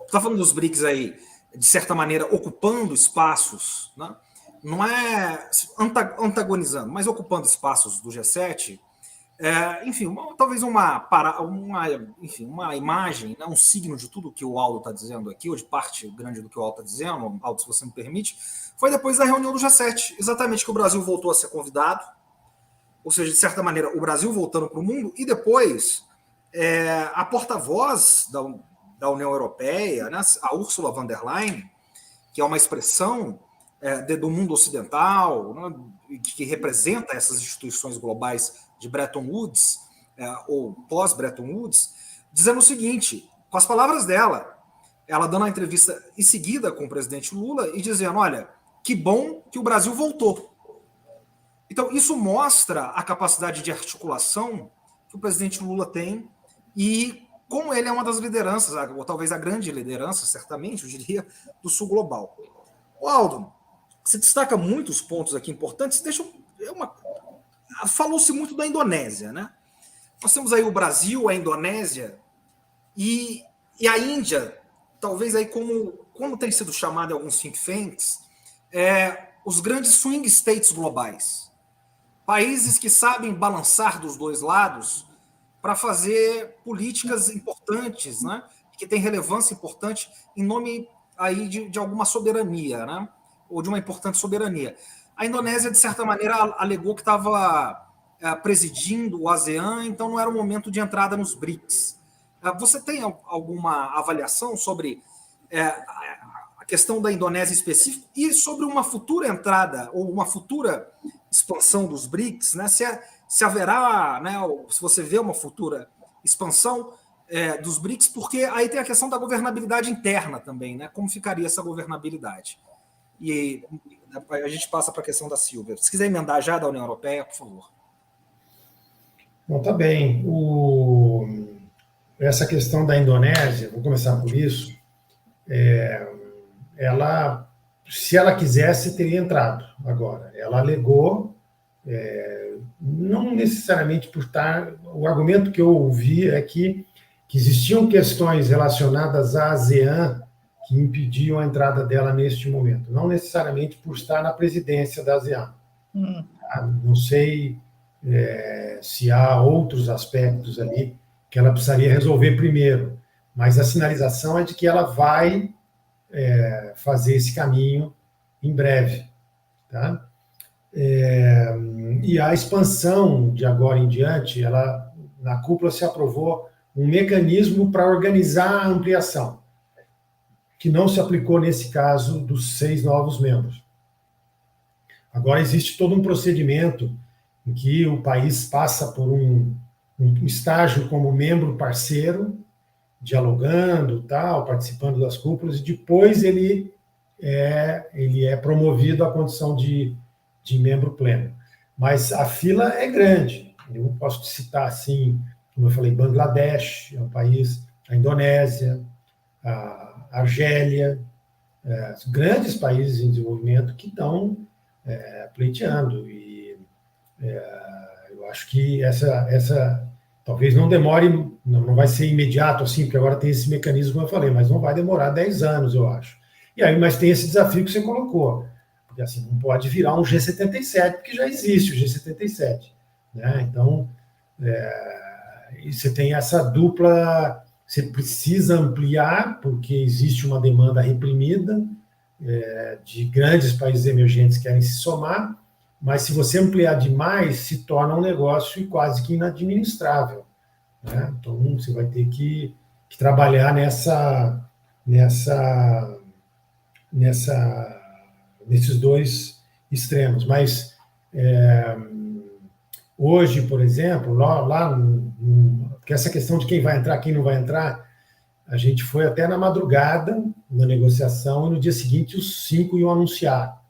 está falando dos BRICS aí, de certa maneira, ocupando espaços, né? Não é antagonizando, mas ocupando espaços do G7. Enfim, talvez uma imagem, né, um signo de tudo que o Aldo está dizendo aqui, ou de parte grande do que o Aldo está dizendo, Aldo, se você me permite, foi depois da reunião do G7, exatamente que o Brasil voltou a ser convidado, ou seja, de certa maneira, o Brasil voltando para o mundo, e depois a porta-voz da União Europeia, né, a Ursula von der Leyen, que é uma expressão do mundo ocidental, né, que representa essas instituições globais de Bretton Woods, ou pós-Bretton Woods, dizendo o seguinte: com as palavras dela, ela dando a entrevista em seguida com o presidente Lula e dizendo, olha, que bom que o Brasil voltou. Então, isso mostra a capacidade de articulação que o presidente Lula tem e como ele é uma das lideranças, ou talvez a grande liderança, certamente, eu diria, do Sul Global. Aldo, você destaca muitos pontos aqui importantes. Falou-se muito da Indonésia, né? Nós temos aí o Brasil, a Indonésia e a Índia, talvez aí como tem sido chamado em alguns think tanks, os grandes swing states globais. Países que sabem balançar dos dois lados para fazer políticas importantes, né? Que têm relevância importante em nome aí de alguma soberania, né? Ou de uma importante soberania. A Indonésia, de certa maneira, alegou que estava presidindo o ASEAN, então não era o momento de entrada nos BRICS. Você tem alguma avaliação sobre a questão da Indonésia em específico e sobre uma futura entrada ou uma futura expansão dos BRICS, né? Se haverá, né, se você vê uma futura expansão dos BRICS, porque aí tem a questão da governabilidade interna também, né? Como ficaria essa governabilidade? E a gente passa para a questão da Silvia. Se quiser emendar já da União Europeia, por favor. Bom, tá bem. Essa questão da Indonésia, vou começar por isso, ela, se ela quisesse, teria entrado agora. Ela alegou, não necessariamente por estar... O argumento que eu ouvi é que existiam questões relacionadas à ASEAN que impediam a entrada dela neste momento, não necessariamente por estar na presidência da ASEAN. Não sei se há outros aspectos ali que ela precisaria resolver primeiro, mas a sinalização é de que ela vai fazer esse caminho em breve. Tá? E a expansão de agora em diante, na cúpula se aprovou um mecanismo para organizar a ampliação, que não se aplicou nesse caso dos 6 novos membros. Agora existe todo um procedimento em que o país passa por um estágio como membro parceiro, dialogando, tal, participando das cúpulas, e depois ele é promovido à condição de membro pleno. Mas a fila é grande. Eu posso citar, assim, como eu falei, Bangladesh, é um país, a Indonésia, a Argélia, grandes países em desenvolvimento que estão pleiteando. E eu acho que essa talvez não demore, não vai ser imediato assim, porque agora tem esse mecanismo que eu falei, mas não vai demorar 10 anos, eu acho. E aí, mas tem esse desafio que você colocou, porque assim, não pode virar um G77, porque já existe o G77. Né? Então, você tem essa dupla, você precisa ampliar, porque existe uma demanda reprimida de grandes países emergentes que querem se somar, mas se você ampliar demais, se torna um negócio quase que inadministrável. Né? Então, você vai ter que trabalhar nesses dois extremos. Mas, hoje, por exemplo, porque essa questão de quem vai entrar, quem não vai entrar, a gente foi até na madrugada, na negociação, e no dia seguinte os 5 iam anunciar.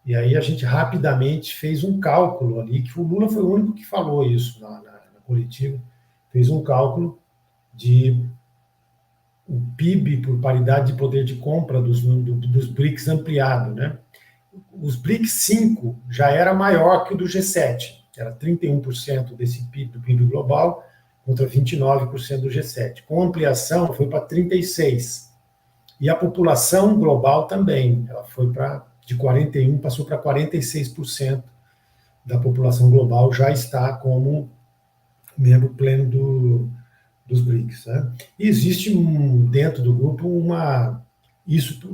E aí a gente rapidamente fez um cálculo ali, que o Lula foi o único que falou isso na coletiva, fez um cálculo de o PIB por paridade de poder de compra dos BRICS ampliado. Né? Os BRICS 5 já era maior que o do G7, era 31% desse PIB, do PIB global, contra 29% do G7. Com ampliação, foi para 36%. E a população global também, ela foi de 41%, passou para 46% da população global já está como membro pleno dos BRICS. Né? E existe dentro do grupo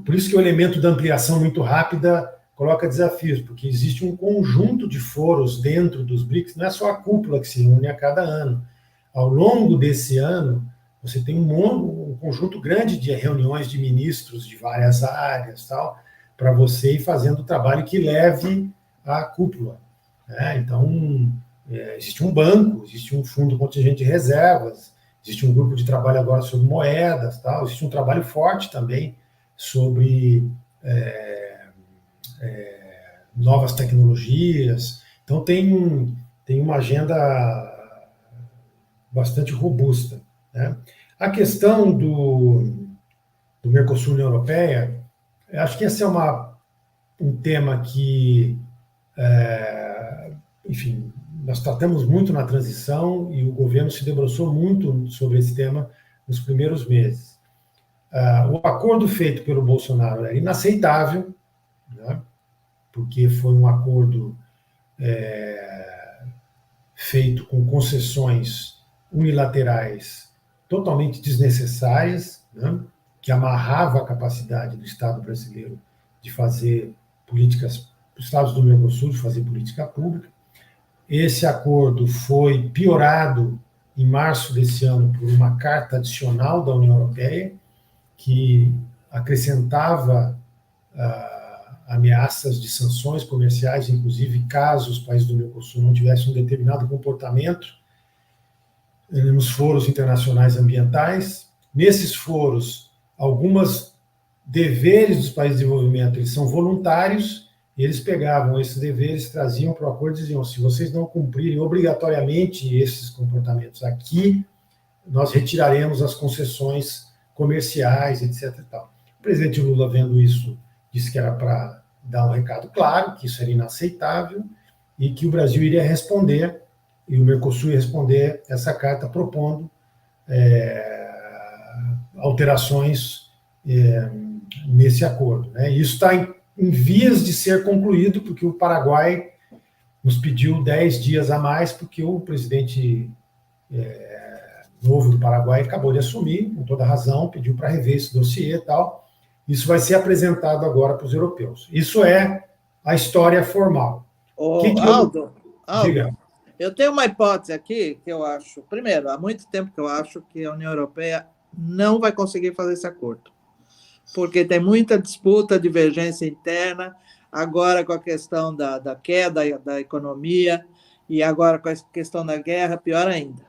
por isso que o elemento da ampliação muito rápida coloca desafios, porque existe um conjunto de foros dentro dos BRICS, não é só a cúpula que se reúne a cada ano. Ao longo desse ano, você tem um conjunto grande de reuniões de ministros de várias áreas, tal, para você ir fazendo o trabalho que leve à cúpula. Né? Então, existe um banco, existe um fundo contingente de reservas, existe um grupo de trabalho agora sobre moedas, tal. Existe um trabalho forte também sobre novas tecnologias. Então, tem uma agenda bastante robusta, né? A questão do Mercosul e União Europeia, eu acho que esse é um tema que, enfim, nós tratamos muito na transição e o governo se debruçou muito sobre esse tema nos primeiros meses. O acordo feito pelo Bolsonaro é inaceitável, né? Porque foi um acordo feito com concessões unilaterais totalmente desnecessárias, né? Que amarrava a capacidade do Estado brasileiro de fazer políticas, os Estados do Mercosul, de fazer política pública. Esse acordo foi piorado em março desse ano por uma carta adicional da União Europeia, que acrescentava ameaças de sanções comerciais, inclusive caso os países do Mercosul não tivessem um determinado comportamento nos foros internacionais ambientais. Nesses foros, alguns deveres dos países de desenvolvimento eles são voluntários, e eles pegavam esses deveres, traziam para o acordo e diziam: se vocês não cumprirem obrigatoriamente esses comportamentos aqui, nós retiraremos as concessões comerciais, etc. E tal. O presidente Lula, vendo isso, disse que era para dar um recado claro, que isso era inaceitável, e que o Brasil iria responder, e o Mercosul ia responder essa carta propondo alterações nesse acordo, né? Isso está em vias de ser concluído, porque o Paraguai nos pediu 10 dias a mais, porque o presidente novo do Paraguai acabou de assumir, com toda razão, pediu para rever esse dossiê e tal. Isso vai ser apresentado agora para os europeus. Isso é a história formal. Aldo, Diga. Eu tenho uma hipótese aqui que eu acho... Primeiro, há muito tempo que eu acho que a União Europeia não vai conseguir fazer esse acordo, porque tem muita disputa, divergência interna, agora com a questão da queda da economia e agora com a questão da guerra, pior ainda.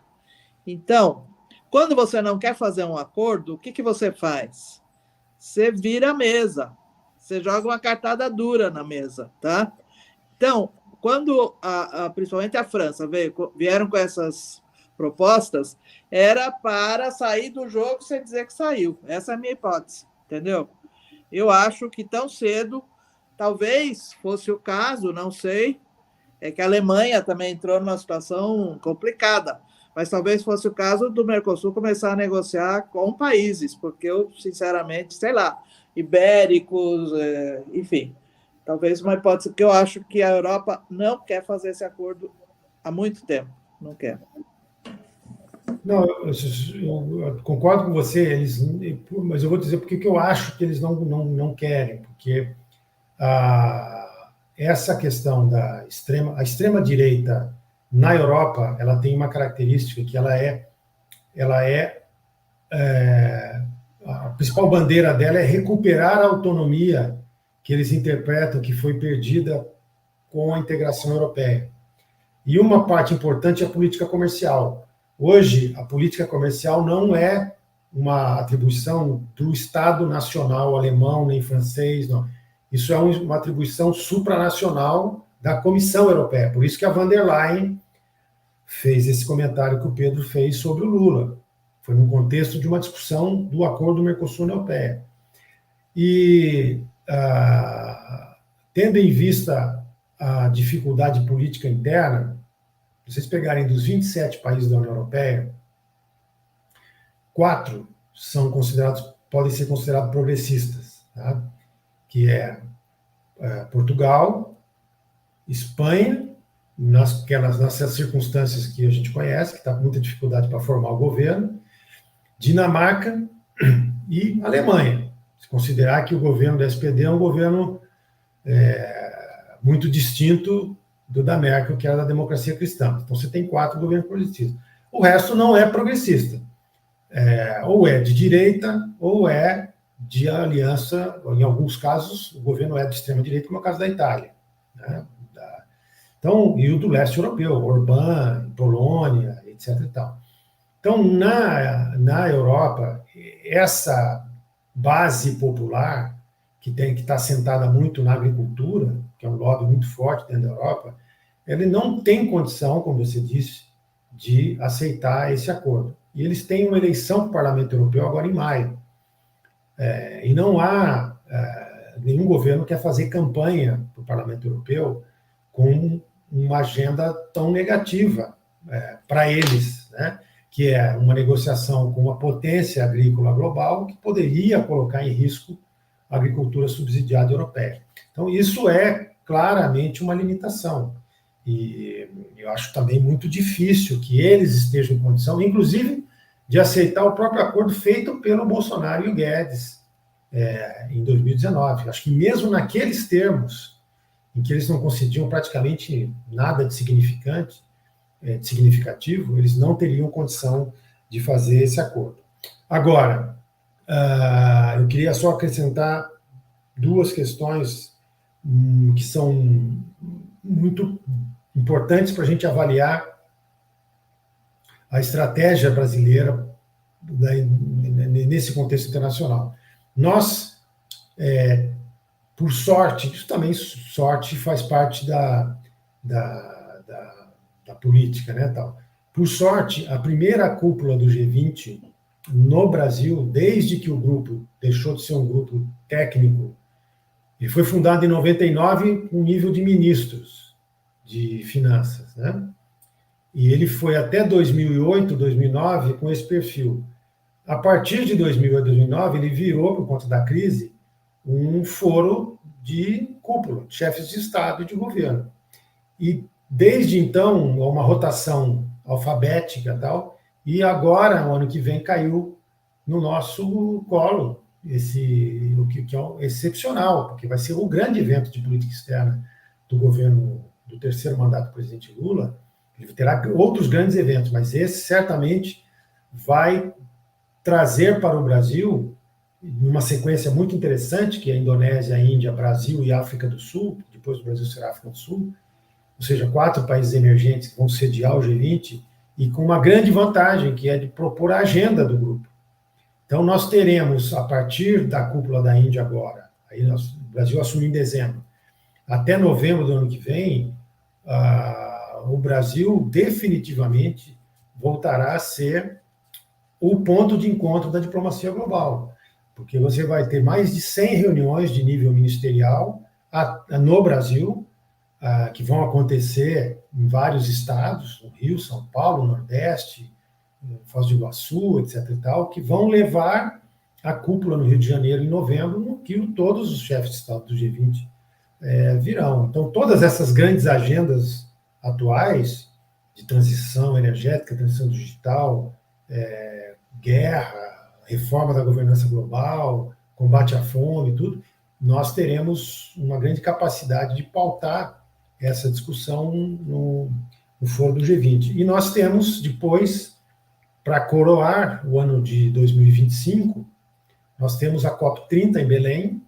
Então, quando você não quer fazer um acordo, o que você faz? Você vira a mesa, você joga uma cartada dura na mesa, tá? Então, quando principalmente a França vieram com essas propostas, era para sair do jogo sem dizer que saiu. Essa é a minha hipótese, entendeu? Eu acho que tão cedo, talvez fosse o caso, não sei, é que a Alemanha também entrou numa situação complicada, mas talvez fosse o caso do Mercosul começar a negociar com países, porque eu, sinceramente, sei lá, ibéricos, enfim, talvez uma hipótese que eu acho que a Europa não quer fazer esse acordo há muito tempo, não quer. Não, eu concordo com você, mas eu vou dizer porque que eu acho que eles não querem, porque essa questão da extrema-direita na Europa, ela tem uma característica que a principal bandeira dela é recuperar a autonomia que eles interpretam que foi perdida com a integração europeia. E uma parte importante é a política comercial. Hoje, a política comercial não é uma atribuição do Estado nacional alemão, nem francês, não. Isso é uma atribuição supranacional da Comissão Europeia. Por isso que a von der Leyen fez esse comentário que o Pedro fez sobre o Lula. Foi no contexto de uma discussão do acordo Mercosul-União Europeia. E, tendo em vista a dificuldade política interna, se vocês pegarem dos 27 países da União Europeia, 4 podem ser considerados progressistas, tá? Que é Portugal, Espanha, nessas circunstâncias que a gente conhece, que está com muita dificuldade para formar o governo, Dinamarca e Alemanha. Se considerar que o governo da SPD é um governo muito distinto do da Merkel, que era da democracia cristã. Então, você tem 4 governos progressistas. O resto não é progressista. Ou é de direita, ou é de aliança, em alguns casos, o governo é de extrema-direita, como é o caso da Itália, né? Então, e o do leste europeu, Orbán, Polônia, etc. E tal. Então, na Europa, essa base popular, que está assentada muito na agricultura, que é um lobby muito forte dentro da Europa, ele não tem condição, como você disse, de aceitar esse acordo. E eles têm uma eleição para o Parlamento Europeu agora em maio. E não há nenhum governo que quer fazer campanha para o Parlamento Europeu com uma agenda tão negativa para eles, né? Que é uma negociação com uma potência agrícola global que poderia colocar em risco a agricultura subsidiada europeia. Então, isso é claramente uma limitação. E eu acho também muito difícil que eles estejam em condição, inclusive, de aceitar o próprio acordo feito pelo Bolsonaro e o Guedes em 2019. Acho que mesmo naqueles termos, em que eles não concediam praticamente nada de significativo, eles não teriam condição de fazer esse acordo. Agora, eu queria só acrescentar duas questões que são muito importantes para a gente avaliar a estratégia brasileira nesse contexto internacional. Nós, por sorte, isso também sorte faz parte da política, né, tal. Por sorte, a primeira cúpula do G20 no Brasil, desde que o grupo deixou de ser um grupo técnico, ele foi fundado em 99 com nível de ministros de finanças, né? E ele foi até 2008, 2009 com esse perfil. A partir de 2008, 2009, ele virou, por conta da crise, um foro de cúpula, de chefes de Estado e de governo. E desde então, uma rotação alfabética e tal, e agora, o ano que vem, caiu no nosso colo, o que é excepcional, porque vai ser o grande evento de política externa do governo, do terceiro mandato do presidente Lula. Ele terá outros grandes eventos, mas esse certamente vai trazer para o Brasil, numa sequência muito interessante, que é a Indonésia, a Índia, Brasil e África do Sul, depois do Brasil será a África do Sul, ou seja, 4 países emergentes que vão sediar o G20, e com uma grande vantagem, que é de propor a agenda do grupo. Então, nós teremos, a partir da cúpula da Índia agora, aí o Brasil assume em dezembro, até novembro do ano que vem, o Brasil definitivamente voltará a ser o ponto de encontro da diplomacia global, porque você vai ter mais de 100 reuniões de nível ministerial no Brasil, que vão acontecer em vários estados, no Rio, São Paulo, Nordeste, Foz do Iguaçu, etc. e tal, que vão levar a cúpula no Rio de Janeiro em novembro, no que todos os chefes de Estado do G20 virão. Então, todas essas grandes agendas atuais de transição energética, transição digital, guerra, reforma da governança global, combate à fome, tudo, nós teremos uma grande capacidade de pautar essa discussão no foro do G20. E nós temos, depois, para coroar o ano de 2025, nós temos a COP30 em Belém,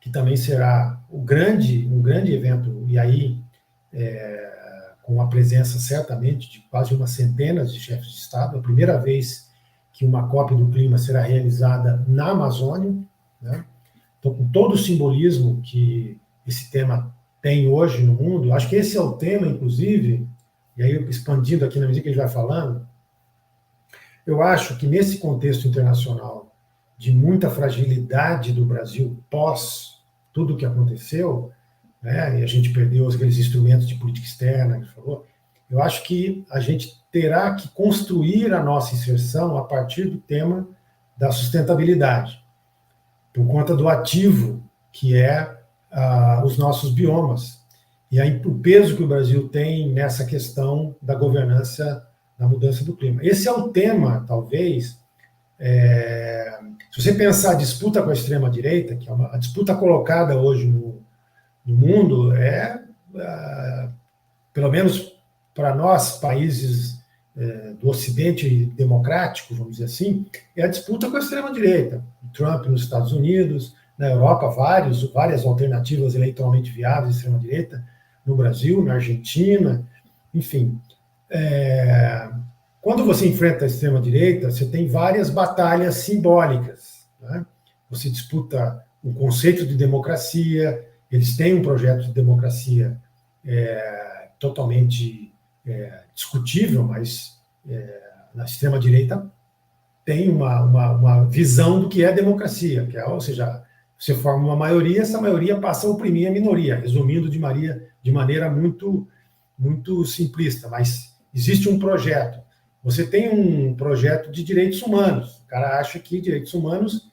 que também será um grande evento, e aí com a presença, certamente, de quase umas centenas de chefes de Estado, a primeira vez que uma COP do clima será realizada na Amazônia, né? Então, com todo o simbolismo que esse tema tem hoje no mundo, acho que esse é o tema, inclusive, e aí expandindo aqui na medida que a gente vai falando, eu acho que nesse contexto internacional de muita fragilidade do Brasil pós tudo o que aconteceu, né, e a gente perdeu aqueles instrumentos de política externa, que falou, eu acho que a gente terá que construir a nossa inserção a partir do tema da sustentabilidade, por conta do ativo que é os nossos biomas, e aí o peso que o Brasil tem nessa questão da governança da mudança do clima. Esse é o tema, talvez, se você pensar a disputa com a extrema-direita, que é a disputa colocada hoje no mundo, pelo menos para nós, países do Ocidente democrático, vamos dizer assim, é a disputa com a extrema-direita. Trump nos Estados Unidos, na Europa, várias alternativas eleitoralmente viáveis de extrema-direita, no Brasil, na Argentina, enfim. quando você enfrenta a extrema-direita, você tem várias batalhas simbólicas, né? Você disputa o conceito de democracia, eles têm um projeto de democracia totalmente discutível, mas na extrema-direita tem uma visão do que é democracia, ou seja, você forma uma maioria, essa maioria passa a oprimir a minoria, resumindo de maneira muito, muito simplista, mas existe um projeto. Você tem um projeto de direitos humanos. O cara acha que direitos humanos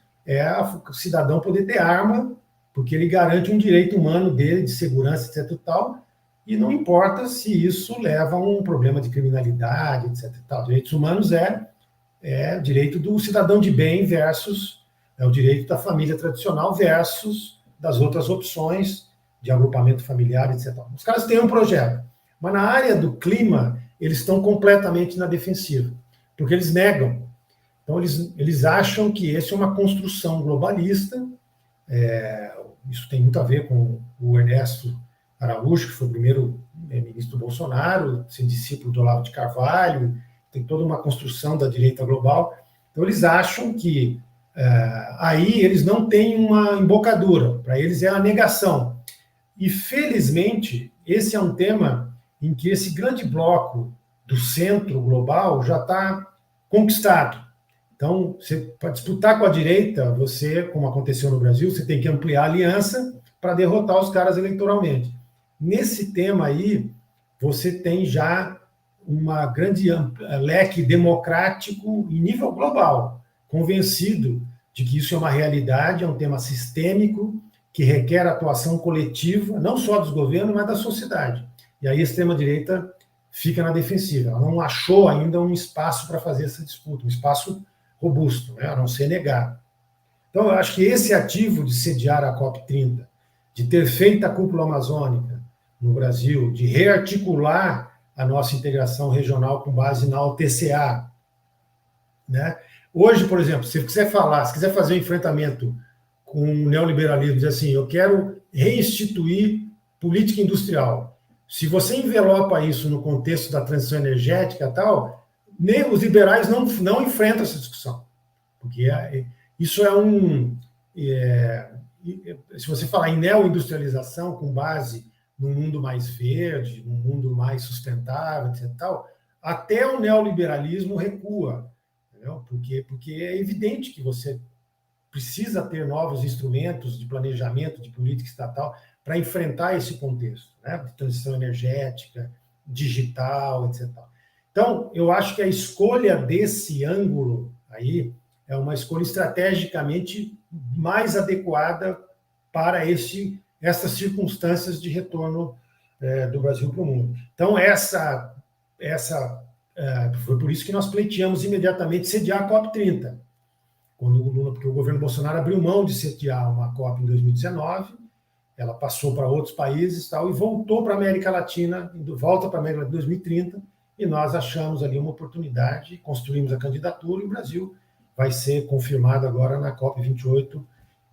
o cidadão poder ter arma, porque ele garante um direito humano dele, de segurança, etc. e tal, e não importa se isso leva a um problema de criminalidade, etc. e tal. Direitos humanos é direito do cidadão de bem versus o direito da família tradicional versus das outras opções de agrupamento familiar, etc. Os caras têm um projeto, mas na área do clima, eles estão completamente na defensiva, porque eles negam. Então, eles acham que essa é uma construção globalista. Isso tem muito a ver com o Ernesto Araújo, que foi o primeiro ministro do Bolsonaro, ser discípulo do Olavo de Carvalho, tem toda uma construção da direita global. Então, eles acham que aí eles não têm uma embocadura, para eles é a negação. E, felizmente, esse é um tema em que esse grande bloco do centro global já está conquistado. Então, para disputar com a direita, você, como aconteceu no Brasil, você tem que ampliar a aliança para derrotar os caras eleitoralmente. Nesse tema aí, você tem já uma grande leque democrático em nível global, convencido de que isso é uma realidade, é um tema sistêmico, que requer atuação coletiva, não só dos governos, mas da sociedade. E aí a extrema-direita fica na defensiva. Ela não achou ainda um espaço para fazer essa disputa, um espaço robusto, né, a não ser negar. Então, eu acho que esse ativo de sediar a COP30, de ter feito a cúpula amazônica no Brasil, de rearticular a nossa integração regional com base na OTCA, né? Hoje, por exemplo, se quiser fazer um enfrentamento com o neoliberalismo, dizer assim, eu quero reinstituir política industrial. Se você envelopa isso no contexto da transição energética e tal, nem os liberais não enfrentam essa discussão. Porque isso se você falar em neoindustrialização com base num mundo mais verde, num mundo mais sustentável, etc. Tal, até o neoliberalismo recua. Entendeu? Porque é evidente que você precisa ter novos instrumentos de planejamento, de política estatal, para enfrentar esse contexto, né? De transição energética, digital, etc. Então, eu acho que a escolha desse ângulo aí é uma escolha estrategicamente mais adequada para essas circunstâncias de retorno do Brasil para o mundo. Então, foi por isso que nós pleiteamos imediatamente sediar a COP30. Porque o governo Bolsonaro abriu mão de sediar uma COP em 2019, ela passou para outros países e voltou para a América Latina, volta para a América Latina em 2030, e nós achamos ali uma oportunidade, construímos a candidatura e o Brasil vai ser confirmado agora na COP28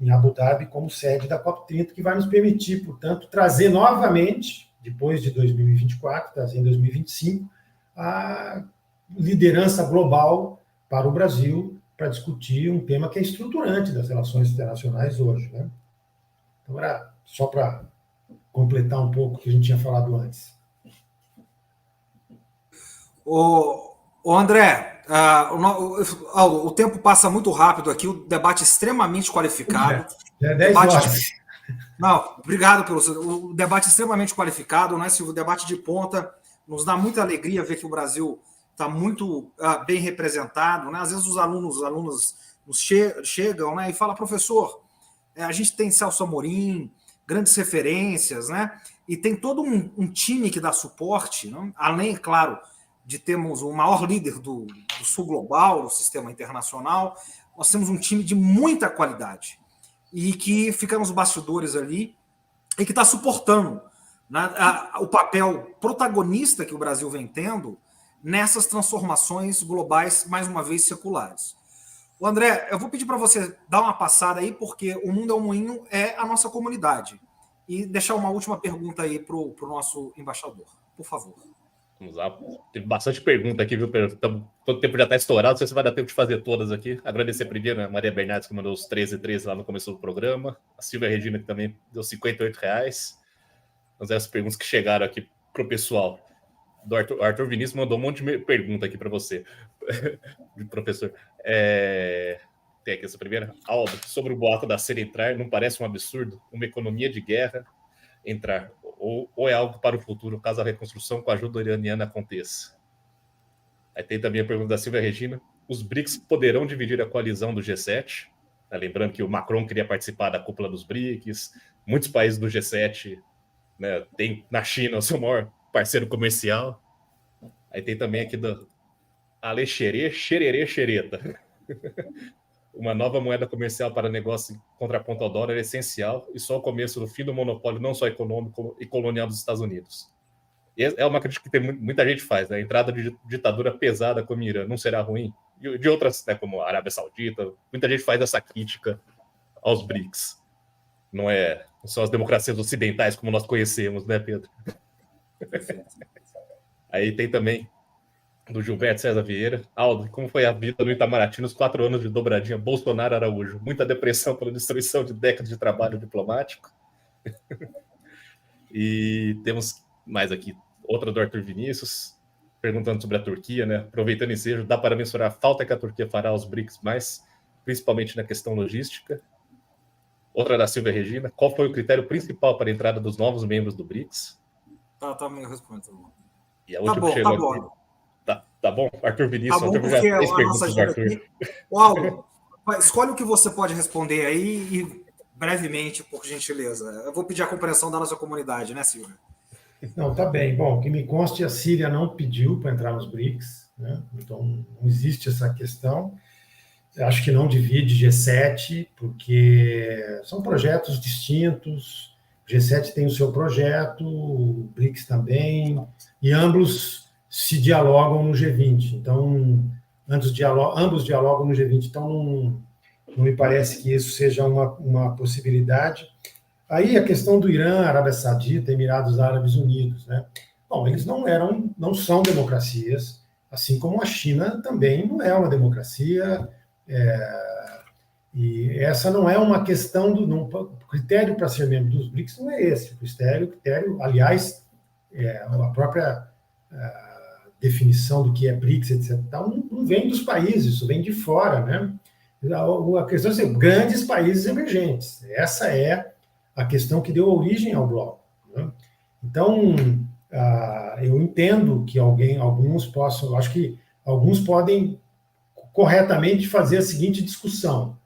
em Abu Dhabi como sede da COP30, que vai nos permitir, portanto, trazer novamente, depois de 2024, trazer em 2025, a liderança global para o Brasil para discutir um tema que é estruturante das relações internacionais hoje, né? Então, era só para completar um pouco o que a gente tinha falado antes. O André, o tempo passa muito rápido aqui, o debate é extremamente qualificado. É 10 horas. Não, obrigado pelo debate extremamente qualificado, né, Silvio? O debate de ponta nos dá muita alegria ver que o Brasil está muito bem representado, né? Às vezes os alunos nos chegam, né, e falam, professor, a gente tem Celso Amorim, grandes referências, né? E tem todo um time que dá suporte, né? Além, claro, de termos o maior líder do sul global, do sistema internacional, nós temos um time de muita qualidade e que fica nos bastidores ali e que está suportando, né, o papel protagonista que o Brasil vem tendo nessas transformações globais, mais uma vez, seculares. O André, eu vou pedir para você dar uma passada aí, porque o Mundo é um Moinho é a nossa comunidade. E deixar uma última pergunta aí para o nosso embaixador, por favor. Vamos lá. Teve bastante pergunta aqui, viu, Pedro? Todo o tempo já está estourado, não sei se vai dar tempo de fazer todas aqui. Agradecer primeiro a Maria Bernardes, que mandou os 13 lá no começo do programa. A Silvia Regina, que também deu R$58. Mas essas perguntas que chegaram aqui para o pessoal. Do Arthur Vinícius mandou um monte de pergunta aqui para você, professor. Tem aqui essa primeira. Aldo, sobre o boato da Síria entrar, não parece um absurdo? Uma economia de guerra entrar? Ou é algo para o futuro, caso a reconstrução com a ajuda iraniana aconteça? Aí tem também a pergunta da Silvia Regina. Os BRICS poderão dividir a coalizão do G7? Lembrando que o Macron queria participar da cúpula dos BRICS. Muitos países do G7, né, tem na China o seu maior parceiro comercial. Aí tem também aqui do Alexerê, Xereta. Uma nova moeda comercial para negócio em contraponto ao dólar é essencial e só o começo do fim do monopólio, não só econômico e colonial dos Estados Unidos. E é uma crítica que muita gente faz, né? A entrada de ditadura pesada como o Irã não será ruim? E de outras, né, como a Arábia Saudita, muita gente faz essa crítica aos BRICS. Não são as democracias ocidentais como nós conhecemos, né, Pedro? Aí tem também do Gilberto César Vieira. Aldo, como foi a vida no Itamaraty nos 4 anos de dobradinha Bolsonaro-Araújo? Muita depressão pela destruição de décadas de trabalho diplomático. E temos mais aqui, outra do Arthur Vinícius, perguntando sobre a Turquia, né? Aproveitando o ensejo, dá para mensurar a falta que a Turquia fará aos BRICS, mas principalmente na questão logística? Outra da Silvia Regina, qual foi o critério principal para a entrada dos novos membros do BRICS? Tá meio respondendo. E a última que chegou aqui. Tá bom, Arthur Vinícius. Tá bom, porque a nossa agenda aqui... Aldo, escolhe o que você pode responder aí e brevemente, por gentileza. Eu vou pedir a compreensão da nossa comunidade, né, Silvia? Não, tá bem. Bom, o que me consta, a Síria não pediu para entrar nos BRICS, né? Então não existe essa questão. Eu acho que não divide G7, porque são projetos distintos. O G7 tem o seu projeto, o BRICS também, e ambos se dialogam no G20. Então, ambos dialogam no G20. Então, não me parece que isso seja uma possibilidade. Aí, a questão do Irã, Arábia Saudita, Emirados Árabes Unidos, né? Bom, eles não são democracias, assim como a China também não é uma democracia. E essa não é uma questão o critério para ser membro dos BRICS não é esse. O critério, aliás, a própria definição do que é BRICS, etc., não vem dos países, isso vem de fora, né? A questão é grandes países emergentes. Essa é a questão que deu origem ao bloco, né? Então, eu entendo que alguns possam, acho que alguns podem corretamente fazer a seguinte discussão.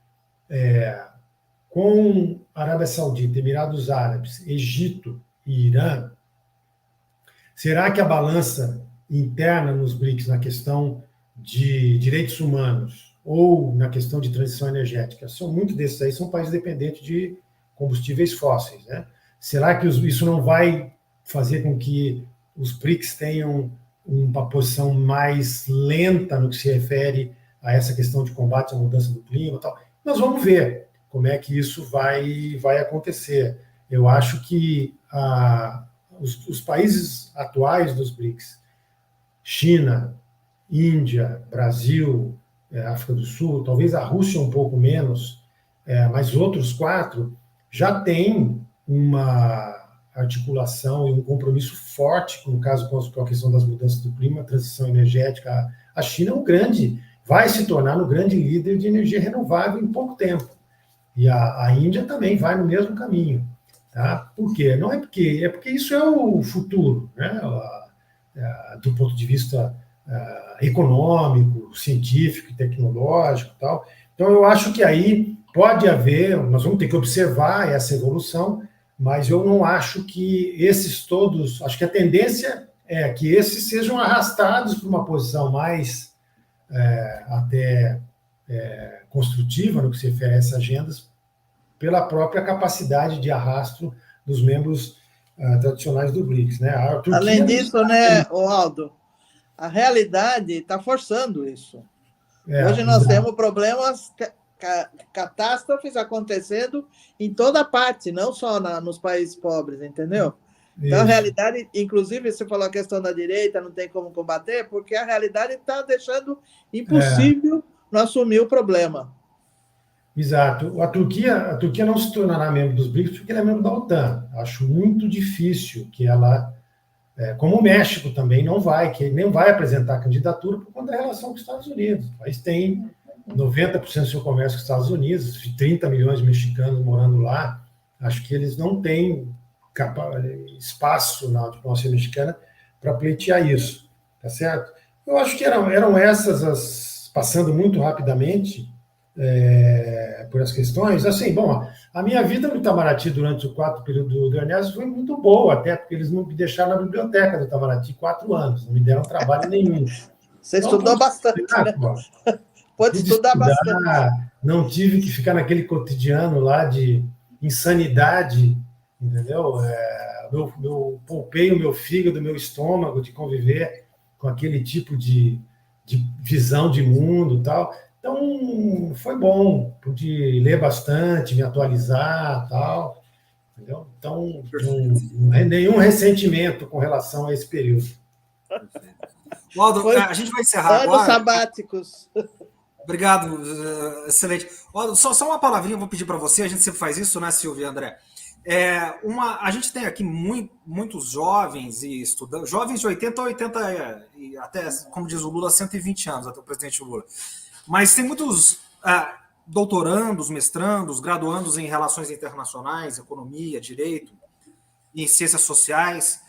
Com Arábia Saudita, Emirados Árabes, Egito e Irã, será que a balança interna nos BRICS na questão de direitos humanos ou na questão de transição energética, muitos desses aí são países dependentes de combustíveis fósseis, né? Será que isso não vai fazer com que os BRICS tenham uma posição mais lenta no que se refere a essa questão de combate à mudança do clima e tal? Nós vamos ver como é que isso vai acontecer. Eu acho que os países atuais dos BRICS, China, Índia, Brasil, África do Sul, talvez a Rússia um pouco menos, mas outros 4 já têm uma articulação e um compromisso forte, no caso com a questão das mudanças do clima, transição energética. A China vai se tornar um grande líder de energia renovável em pouco tempo. E a Índia também vai no mesmo caminho. Tá? Por quê? Não é porque isso é o futuro, né? Do ponto de vista econômico, científico e tecnológico e tal. Então, eu acho que aí pode haver, nós vamos ter que observar essa evolução, mas eu não acho que acho que a tendência é que esses sejam arrastados para uma posição mais até construtiva no que se refere a essas agendas, pela própria capacidade de arrasto dos membros tradicionais do BRICS, né? Além disso, né, Aldo, a realidade está forçando isso. Hoje nós temos problemas, catástrofes acontecendo em toda parte, não só nos países pobres, entendeu? Então, a realidade, inclusive, você falou a questão da direita, não tem como combater, porque a realidade está deixando impossível não assumir o problema. Exato. A Turquia não se tornará membro dos BRICS porque ela é membro da OTAN. Acho muito difícil que ela, como o México também não vai, que nem vai apresentar candidatura por conta da relação com os Estados Unidos. O país tem 90% do seu comércio com os Estados Unidos, 30 milhões de mexicanos morando lá. Acho que eles não têm espaço na diplomacia mexicana para pleitear isso, tá certo? Eu acho que eram essas, passando muito rapidamente por as questões. Assim, bom, a minha vida no Itamaraty durante o 4 período do Ernesto foi muito boa, até porque eles não me deixaram na biblioteca do Itamaraty 4 anos, não me deram trabalho nenhum. Você então, estudou bastante, né? Pode estudar bastante. Não tive que ficar naquele cotidiano lá de insanidade, entendeu? Eu poupei o meu fígado, o meu estômago de conviver com aquele tipo de visão de mundo e tal. Então, foi bom. Pude ler bastante, me atualizar e tal. Entendeu? Então, não é nenhum ressentimento com relação a esse período. Waldo, a gente vai encerrar agora. Anos sabáticos. Obrigado, excelente. Só uma palavrinha, eu vou pedir para você, a gente sempre faz isso, né, Silvia e André? A gente tem aqui muitos jovens e estudantes, jovens de 80 a 80, e até, como diz o Lula, 120 anos, até o presidente Lula. Mas tem muitos doutorandos, mestrandos, graduandos em relações internacionais, economia, direito, em ciências sociais.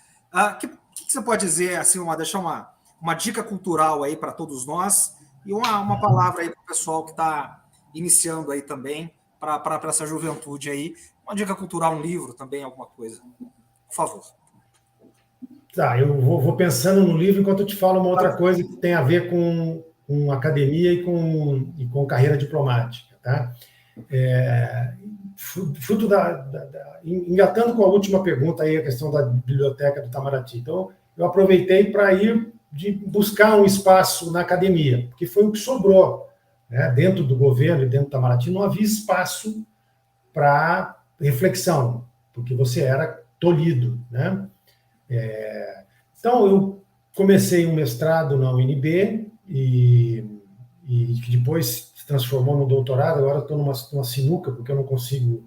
Que você pode dizer, assim, deixar uma dica cultural aí para todos nós e uma palavra aí para o pessoal que está iniciando aí também, para essa juventude aí. Uma dica cultural, um livro também, alguma coisa. Por favor. Tá, eu vou pensando no livro enquanto eu te falo uma outra coisa que tem a ver com academia e com carreira diplomática. Tá? Fruto engatando com a última pergunta aí, a questão da biblioteca do Itamaraty. Então, eu aproveitei para ir buscar um espaço na academia, porque foi o que sobrou. Né? Dentro do governo e dentro do Itamaraty não havia espaço para reflexão, porque você era tolhido. Né? Então, eu comecei um mestrado na UNB e que depois se transformou no doutorado. Agora estou numa sinuca, porque eu não consigo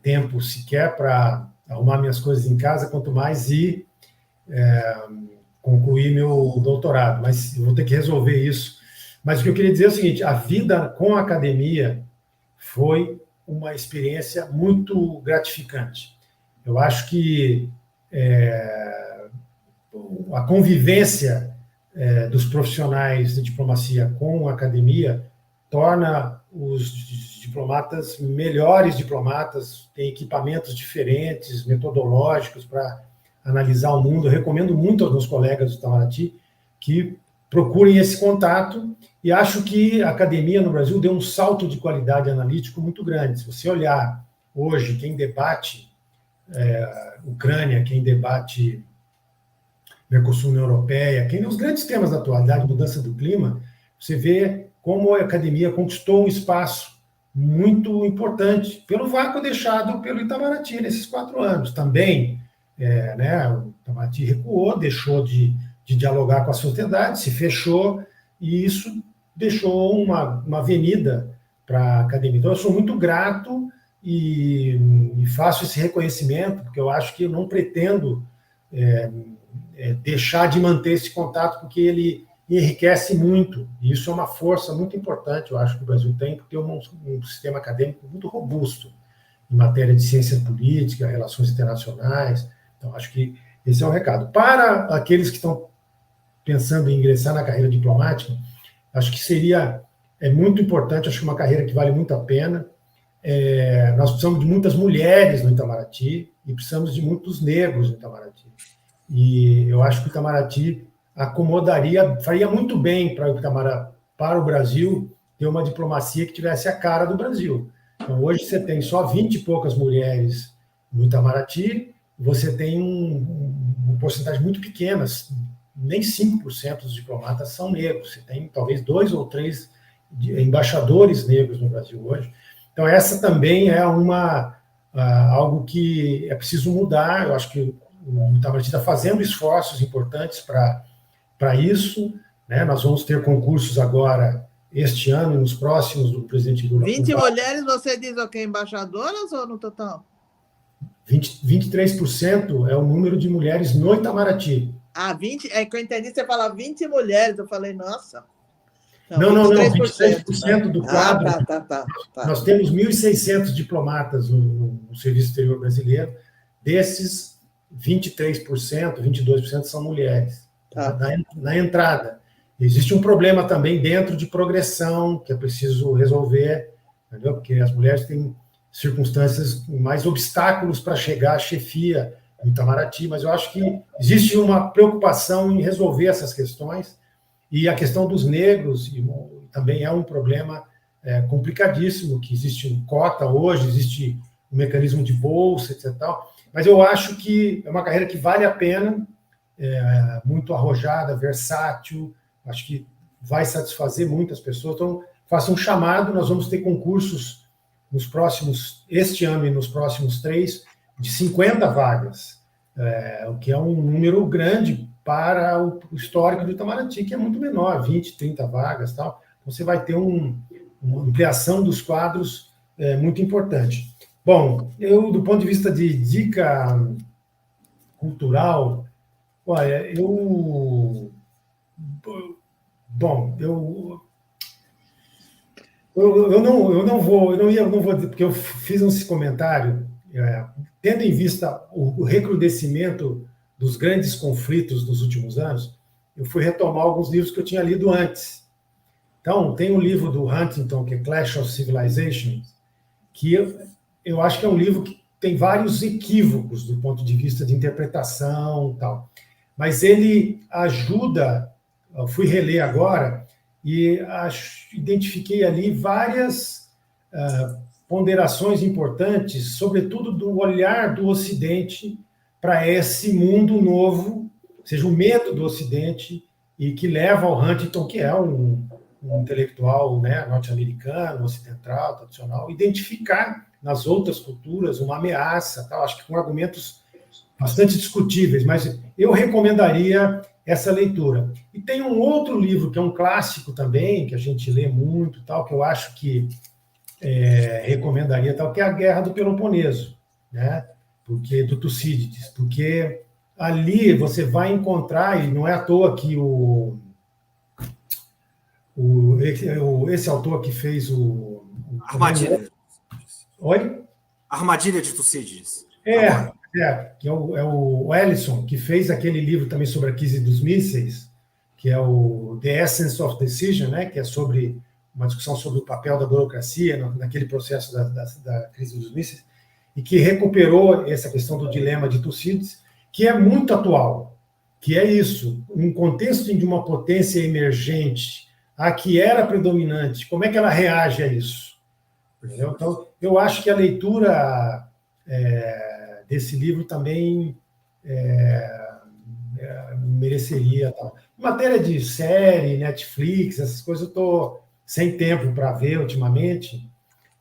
tempo sequer para arrumar minhas coisas em casa, quanto mais ir concluir meu doutorado. Mas eu vou ter que resolver isso. Mas o que eu queria dizer é o seguinte: a vida com a academia foi uma experiência muito gratificante. Eu acho que a convivência dos profissionais de diplomacia com a academia torna os diplomatas melhores diplomatas, tem equipamentos diferentes, metodológicos para analisar o mundo. Eu recomendo muito aos meus colegas do Itamaraty que procurem esse contato, e acho que a academia no Brasil deu um salto de qualidade analítico muito grande. Se você olhar hoje quem debate Ucrânia, quem debate Mercosul, União Europeia, os grandes temas da atualidade, mudança do clima, você vê como a academia conquistou um espaço muito importante pelo vácuo deixado pelo Itamaraty nesses 4 anos. Também, o Itamaraty recuou, deixou de dialogar com a sociedade, se fechou, e isso deixou uma avenida para a academia. Então, eu sou muito grato e faço esse reconhecimento, porque eu acho que eu não pretendo deixar de manter esse contato, porque ele enriquece muito, e isso é uma força muito importante, eu acho que o Brasil tem, porque é um sistema acadêmico muito robusto em matéria de ciência política, relações internacionais. Então, acho que esse é o recado. Para aqueles que estão pensando em ingressar na carreira diplomática, acho que é muito importante, acho que uma carreira que vale muito a pena. Nós precisamos de muitas mulheres no Itamaraty e precisamos de muitos negros no Itamaraty. E eu acho que o Itamaraty faria muito bem para o Brasil ter uma diplomacia que tivesse a cara do Brasil. Então, hoje você tem só 20 e poucas mulheres no Itamaraty, você tem uma porcentagem muito pequena, nem 5% dos diplomatas são negros, você tem talvez 2 ou 3 embaixadores negros no Brasil hoje. Então, essa também é algo que é preciso mudar. Eu acho que o Itamaraty está fazendo esforços importantes para isso, né? Nós vamos ter concursos agora, este ano e nos próximos, do presidente Lula. 20 mulheres, você diz o quê? Embaixadoras ou no total? 23% é o número de mulheres no Itamaraty. 20, é que eu entendi você falar 20 mulheres, eu falei, nossa. Não, 23% do quadro. Tá. Nós temos 1.600 diplomatas no Serviço Exterior Brasileiro, desses 23%, 22% são mulheres. Na entrada. Existe um problema também dentro de progressão, que é preciso resolver, entendeu? Porque as mulheres têm circunstâncias, mais obstáculos para chegar à chefia no Itamaraty, mas eu acho que existe uma preocupação em resolver essas questões, e a questão dos negros também é um problema complicadíssimo, que existe um cota hoje, existe um mecanismo de bolsa, etc. Mas eu acho que é uma carreira que vale a pena, muito arrojada, versátil, acho que vai satisfazer muitas pessoas. Então, faça um chamado, nós vamos ter concursos este ano e nos próximos 3, de 50 vagas, o que é um número grande para o histórico do Itamaraty, que é muito menor, 20, 30 vagas, tal. Então, você vai ter uma ampliação dos quadros muito importante. Bom, eu, do ponto de vista de dica cultural, olha, eu não vou dizer, porque eu fiz um comentário, tendo em vista o recrudescimento dos grandes conflitos dos últimos anos, eu fui retomar alguns livros que eu tinha lido antes. Então, tem um livro do Huntington, que é Clash of Civilizations, que eu acho que é um livro que tem vários equívocos do ponto de vista de interpretação e tal. Mas ele ajuda, eu fui reler agora, e identifiquei ali várias ponderações importantes, sobretudo do olhar do Ocidente para esse mundo novo, ou seja, o medo do Ocidente, e que leva ao Huntington, que é um intelectual, né, norte-americano, ocidental, tradicional, identificar nas outras culturas uma ameaça, tal, acho que com argumentos bastante discutíveis, mas eu recomendaria essa leitura. E tem um outro livro, que é um clássico também, que a gente lê muito, tal, que eu acho que recomendaria, tal, que é A Guerra do Peloponeso, né? Do Tucídides, porque ali você vai encontrar, e não é à toa que esse autor que fez Armadilha. Oi? Armadilha de Tucídides. Que é o Ellison, que fez aquele livro também sobre a crise dos mísseis, que é o The Essence of Decision, né, que é sobre uma discussão sobre o papel da burocracia naquele processo da crise dos mísseis, e que recuperou essa questão do dilema de Tucídides, que é muito atual, que é isso, um contexto de uma potência emergente, a que era predominante, como é que ela reage a isso? Entendeu? Então, eu acho que a leitura desse livro também mereceria. Tal. Em matéria de série, Netflix, essas coisas, eu estou sem tempo para ver ultimamente,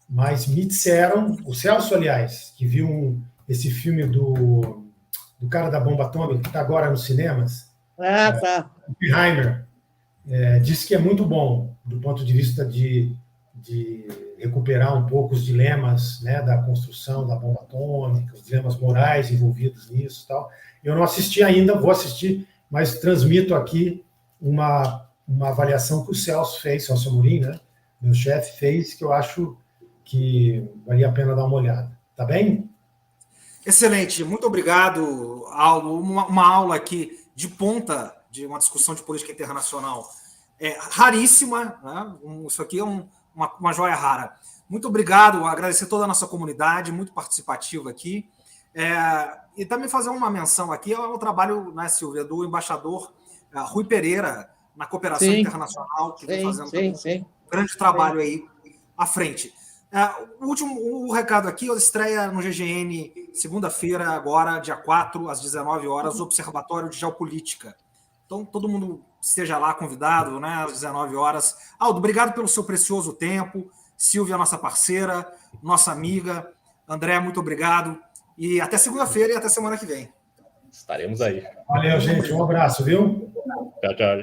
mas me disseram, o Celso, aliás, que viu esse filme do cara da bomba atômica, que está agora nos cinemas, Oppenheimer, disse que é muito bom, do ponto de vista de recuperar um pouco os dilemas, né, da construção da bomba atômica, os dilemas morais envolvidos nisso e tal. Eu não assisti ainda, vou assistir, mas transmito aqui uma avaliação que o Celso fez, Celso Amorim, né, meu chefe, fez, que eu acho que valia a pena dar uma olhada. Tá bem? Excelente, muito obrigado, Aldo. Uma aula aqui de ponta, de uma discussão de política internacional raríssima, né? Isso aqui é uma joia rara. Muito obrigado, agradecer toda a nossa comunidade, muito participativa aqui. E também fazer uma menção aqui ao trabalho, né, Silvia, do embaixador Rui Pereira, na cooperação internacional, que vem fazendo um grande trabalho aí à frente. O recado aqui, estreia no GGN segunda-feira, agora, dia 4, às 19 horas, o Observatório de Geopolítica. Então, todo mundo esteja lá convidado, né, às 19 horas. Aldo, obrigado pelo seu precioso tempo. Silvia, nossa parceira, nossa amiga. André, muito obrigado. E até segunda-feira e até semana que vem. Estaremos aí. Valeu, gente. Um abraço, viu? Tchau, tchau.